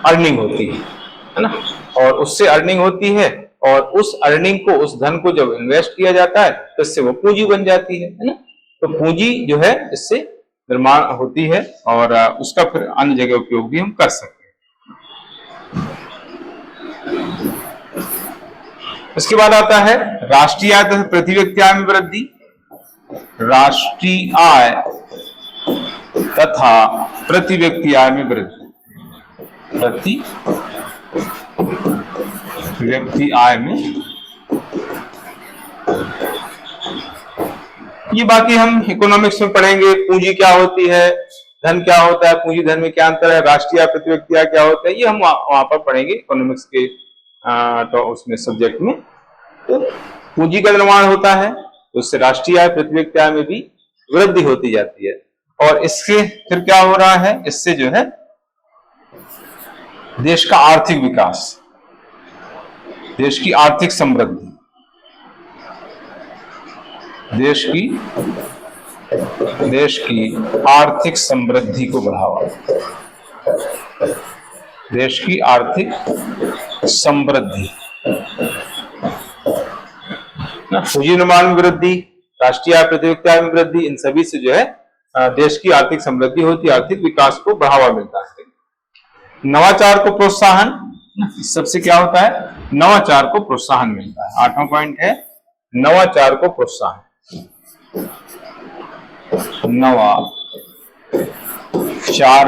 अर्निंग होती है ना, और उससे अर्निंग होती है, और उस अर्निंग को, उस धन को जब इन्वेस्ट किया जाता है तो इससे वो पूंजी बन जाती है ना। तो पूंजी जो है इससे निर्माण होती है, और उसका फिर अन्य जगह उपयोग भी हम कर सकते हैं। इसके बाद आता है राष्ट्रीय आय तथा प्रति व्यक्ति आय में वृद्धि। राष्ट्रीय आय तथा प्रति व्यक्ति आय में वृद्धि। प्रति व्यक्ति आय में, ये बाकी हम इकोनॉमिक्स में पढ़ेंगे। पूंजी क्या होती है, धन क्या होता है, पूंजी धन में क्या अंतर है, राष्ट्रीय आय प्रति व्यक्ति आय क्या होता है, ये हम वहां पर पढ़ेंगे इकोनॉमिक्स के तो उसमें सब्जेक्ट में। तो पूंजी का निर्माण होता है तो उससे राष्ट्रीय आय प्रति व्यक्ति आय में भी वृद्धि होती जाती है, और इससे फिर क्या हो रहा है, इससे जो है देश का आर्थिक विकास, देश की आर्थिक समृद्धि, देश की आर्थिक समृद्धि को बढ़ावा, देश की आर्थिक समृद्धि ना, पूंजी निर्माण में वृद्धि, राष्ट्रीय आय प्रति व्यक्ति आय में वृद्धि, इन सभी से जो है देश की आर्थिक समृद्धि होती है, आर्थिक विकास को बढ़ावा मिलता है। नवाचार को प्रोत्साहन, इस सबसे क्या होता है, नवाचार को प्रोत्साहन मिलता है। 8वां पॉइंट है नवाचार को प्रोत्साहन। नवाचार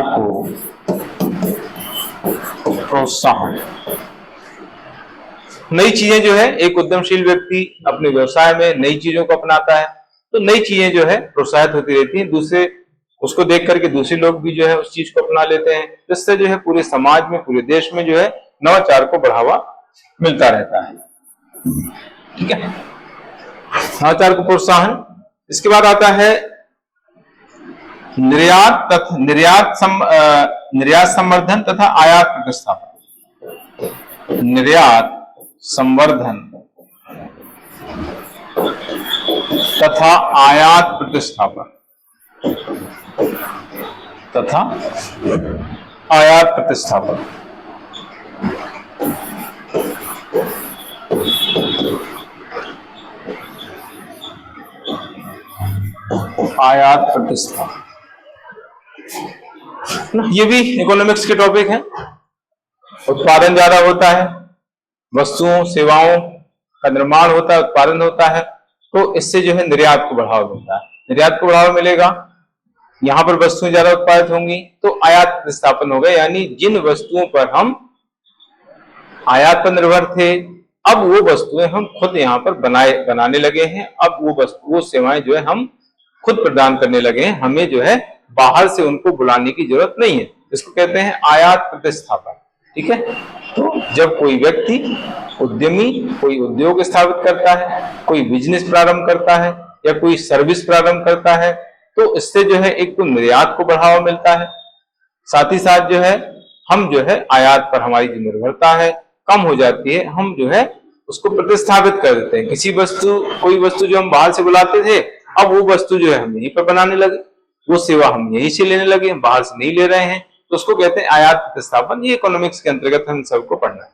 को प्रोत्साहन, नई चीजें जो है, एक उद्यमशील व्यक्ति अपने व्यवसाय में नई चीजों को अपनाता है तो नई चीजें जो है प्रोत्साहित होती रहती हैं, दूसरे उसको देख करके दूसरे लोग भी जो है उस चीज को अपना लेते हैं, जिससे जो है पूरे समाज में, पूरे देश में जो है नवाचार को बढ़ावा मिलता रहता है। ठीक है, नवाचार को प्रोत्साहन। इसके बाद आता है निर्यात संवर्धन तथा आयात प्रतिस्थापन। निर्यात संवर्धन तथा आयात प्रतिस्थापन, आयात प्रतिस्थापन। ये भी इकोनॉमिक्स के टॉपिक हैं। उत्पादन ज्यादा होता है, वस्तुओं सेवाओं का निर्माण होता है, उत्पादन होता है, तो इससे जो है निर्यात को बढ़ावा मिलता है। निर्यात को बढ़ावा मिलेगा, यहां पर वस्तुएं ज्यादा उत्पादित होंगी तो आयात प्रतिस्थापन होगा, यानी जिन वस्तुओं पर हम आयात पर निर्भर थे, अब वो वस्तुएं हम खुद यहाँ पर बनाने लगे हैं। अब वो सेवाएं जो है हम खुद प्रदान करने लगे हैं, हमें जो है बाहर से उनको बुलाने की जरूरत नहीं है। इसको कहते हैं आयात प्रतिस्थापन। ठीक है, तो जब कोई व्यक्ति, उद्यमी कोई उद्योग स्थापित करता है, कोई बिजनेस प्रारंभ करता है या कोई सर्विस प्रारंभ करता है, तो इससे जो है एक तो निर्यात को बढ़ावा मिलता है, साथ ही साथ जो है हम जो है आयात पर हमारी जो निर्भरता है कम हो जाती है, हम जो है उसको प्रतिस्थापित कर देते हैं। कोई वस्तु जो हम बाहर से बुलाते थे, अब वो वस्तु जो है हम यहीं पर बनाने लगे, वो सेवा हम यहीं से लेने लगे, हम बाहर से नहीं ले रहे हैं, तो उसको कहते हैं आयात प्रतिस्थापन। ये इकोनॉमिक्स के अंतर्गत हम सबको पढ़ना है।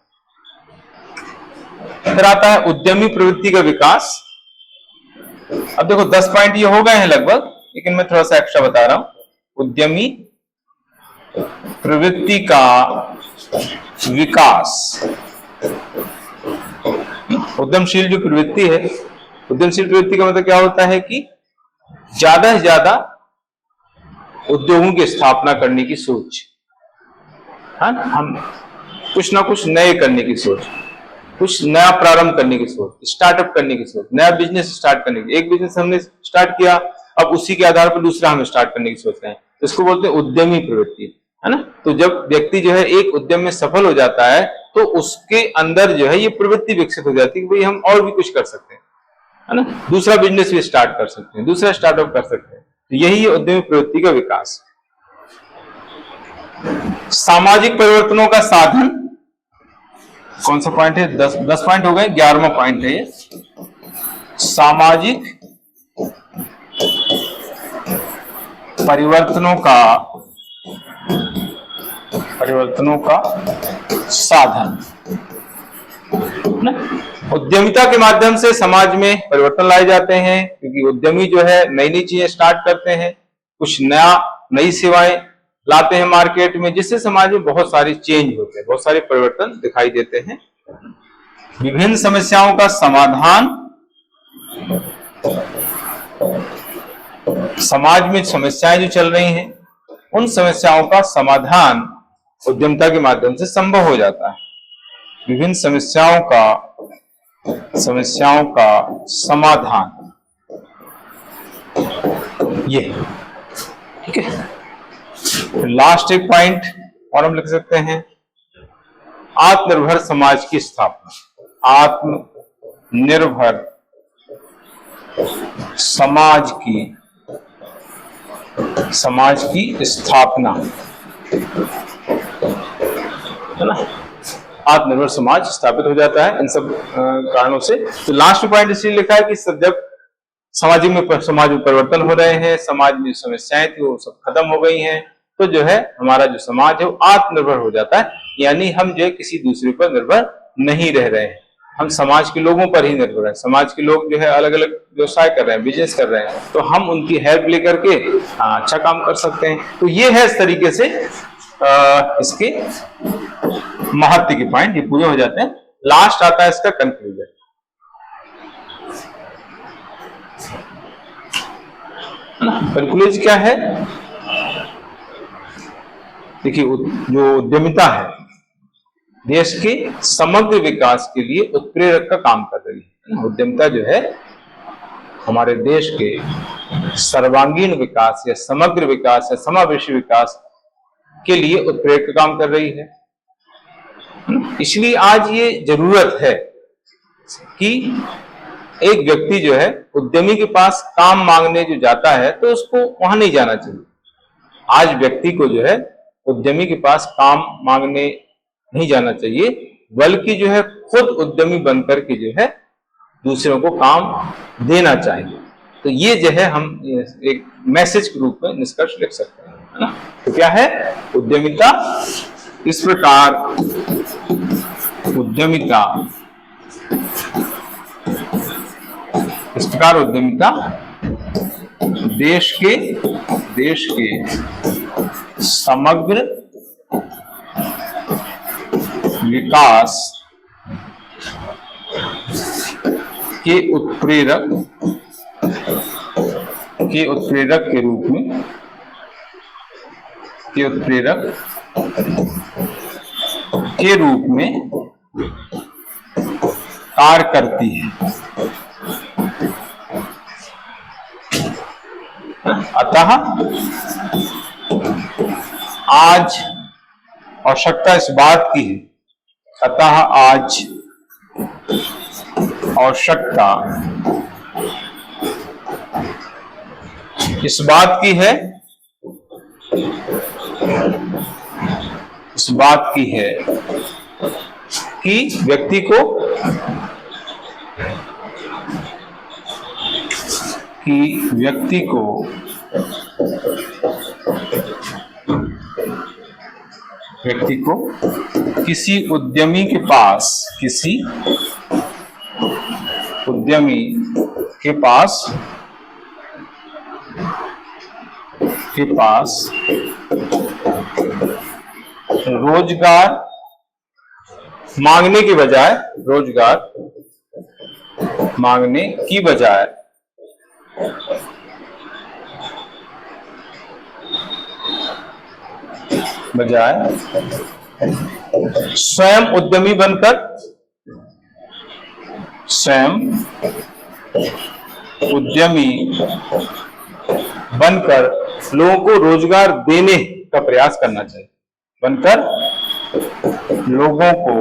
फिर आता है उद्यमी प्रवृत्ति का विकास। अब देखो 10 पॉइंट ये हो गए हैं लगभग, लेकिन मैं थोड़ा सा एक्स्ट्रा बता रहा हूं। उद्यमी प्रवृत्ति का विकास, उद्यमशील जो प्रवृत्ति है, उद्यमशील प्रवृत्ति का मतलब क्या होता है कि ज्यादा से ज्यादा उद्योगों की स्थापना करने की सोच, है ना, हम कुछ ना कुछ नए करने की सोच, कुछ नया प्रारंभ करने की सोच, स्टार्टअप करने की सोच, नया बिजनेस स्टार्ट करने की। एक बिजनेस हमने स्टार्ट किया, अब उसी के आधार पर दूसरा हम स्टार्ट करने की सोच रहे हैं, इसको बोलते हैं उद्यमी प्रवृत्ति। है ना। तो जब व्यक्ति जो है एक उद्यम में सफल हो जाता है तो उसके अंदर जो है ये प्रवृत्ति विकसित हो जाती है कि भाई हम और भी कुछ कर सकते हैं, है ना, दूसरा बिजनेस भी स्टार्ट कर सकते हैं, दूसरा स्टार्टअप कर सकते हैं। तो यही है उद्यमी प्रवृत्ति का विकास। सामाजिक परिवर्तनों का साधन, कौन सा पॉइंट है? 10 पॉइंट हो गए, 11वां पॉइंट है ये। सामाजिक परिवर्तनों का साधन ना। उद्यमिता के माध्यम से समाज में परिवर्तन लाए जाते हैं, क्योंकि उद्यमी जो है नई नई चीजें स्टार्ट करते हैं, कुछ नई सेवाएं लाते हैं मार्केट में, जिससे समाज में बहुत सारी चेंज होते हैं, बहुत सारे परिवर्तन दिखाई देते हैं। विभिन्न समस्याओं का समाधान, समाज में समस्याएं जो चल रही हैं उन समस्याओं का समाधान उद्यमिता के माध्यम से संभव हो जाता है। विभिन्न समस्याओं का समाधान, ये ठीक है। लास्ट एक पॉइंट और हम लिख सकते हैं, आत्मनिर्भर समाज की स्थापना। आत्मनिर्भर समाज की स्थापना, है ना। आत्मनिर्भर समाज स्थापित हो जाता है इन सब कारणों से। तो लास्ट पॉइंट इसलिए लिखा है कि जब समाज में परिवर्तन हो रहे हैं, समाज में समस्याएं थी वो सब खत्म हो गई हैं, तो जो है हमारा जो समाज है वो आत्मनिर्भर हो जाता है। यानी हम जो है किसी दूसरे पर निर्भर नहीं रह रहे हैं, हम समाज के लोगों पर ही निर्भर है। समाज के लोग जो है अलग अलग व्यवसाय कर रहे हैं, बिजनेस कर रहे हैं, तो हम उनकी हेल्प लेकर के अच्छा काम कर सकते हैं। तो ये है इस तरीके से इसके महत्व के पॉइंट ये पूरे हो जाते हैं। लास्ट आता है इसका कंक्लूजन। कंक्लूजन क्या है? देखिए, जो उद्यमिता है देश के समग्र विकास के लिए उत्प्रेरक का काम कर रही है। उद्यमिता जो है हमारे देश के सर्वांगीण विकास या समग्र विकास या समावेशी विकास के लिए उत्प्रेरक का काम कर रही है। इसलिए आज ये जरूरत है कि एक व्यक्ति जो है उद्यमी के पास काम मांगने जो जाता है तो उसको वहां नहीं जाना चाहिए। आज व्यक्ति को जो है उद्यमी के पास काम मांगने नहीं जाना चाहिए, बल्कि जो है खुद उद्यमी बनकर के जो है दूसरों को काम देना चाहिए। तो ये जो है हम एक मैसेज के रूप में निष्कर्ष लिख सकते हैं, है ना। तो क्या है उद्यमिता? इस प्रकार उद्यमिता देश के समग्र विकास के उत्प्रेरक के रूप में कार्य करती है। अतः आज आवश्यकता इस बात की है, इस बात की है कि व्यक्ति को किसी उद्यमी के पास रोजगार मांगने की बजाय स्वयं उद्यमी बनकर लोगों को रोजगार देने का प्रयास करना चाहिए, बनकर लोगों को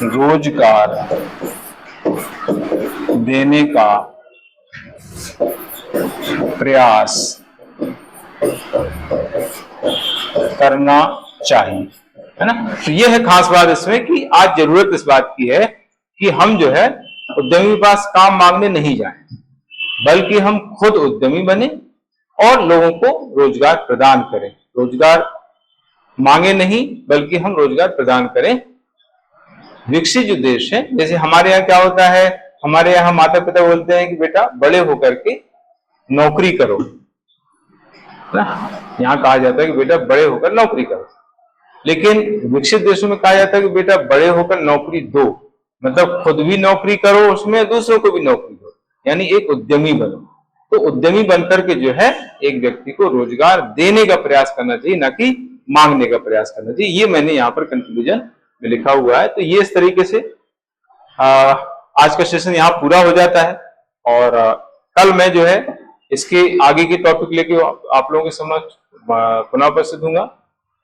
रोजगार देने का प्रयास करना चाहिए, है ना। तो ये है खास बात इसमें कि आज जरूरत इस बात की है कि हम जो है उद्यमी के पास काम मांगने नहीं जाएं, बल्कि हम खुद उद्यमी बने और लोगों को रोजगार प्रदान करें। रोजगार मांगे नहीं, बल्कि हम रोजगार प्रदान करें। विकसित जो देश है, जैसे हमारे यहाँ क्या होता है, हमारे यहाँ माता पिता बोलते हैं कि बेटा बड़े होकर के नौकरी करो ना। यहाँ कहा जाता है कि बेटा बड़े होकर नौकरी करो, लेकिन विकसित देशों में कहा जाता है कि बेटा बड़े होकर नौकरी दो, मतलब खुद भी नौकरी करो उसमें, दूसरों को भी नौकरी दो, यानी एक उद्यमी बनो। तो उद्यमी बनकर के जो है एक व्यक्ति को रोजगार देने का प्रयास करना चाहिए, ना कि मांगने का प्रयास करना चाहिए। ये मैंने यहाँ पर कंक्लूजन में लिखा हुआ है। तो ये इस तरीके से आज का सेशन यहाँ पूरा हो जाता है, और कल मैं जो है इसके आगे के टॉपिक लेके आप लोगों के समक्ष पुनः उपस्थित हूंगा।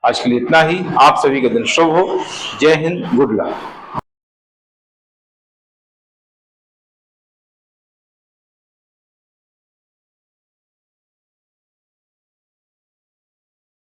आज के लिए इतना ही। आप सभी का दिन शुभ हो। जय हिंद, गुड लक।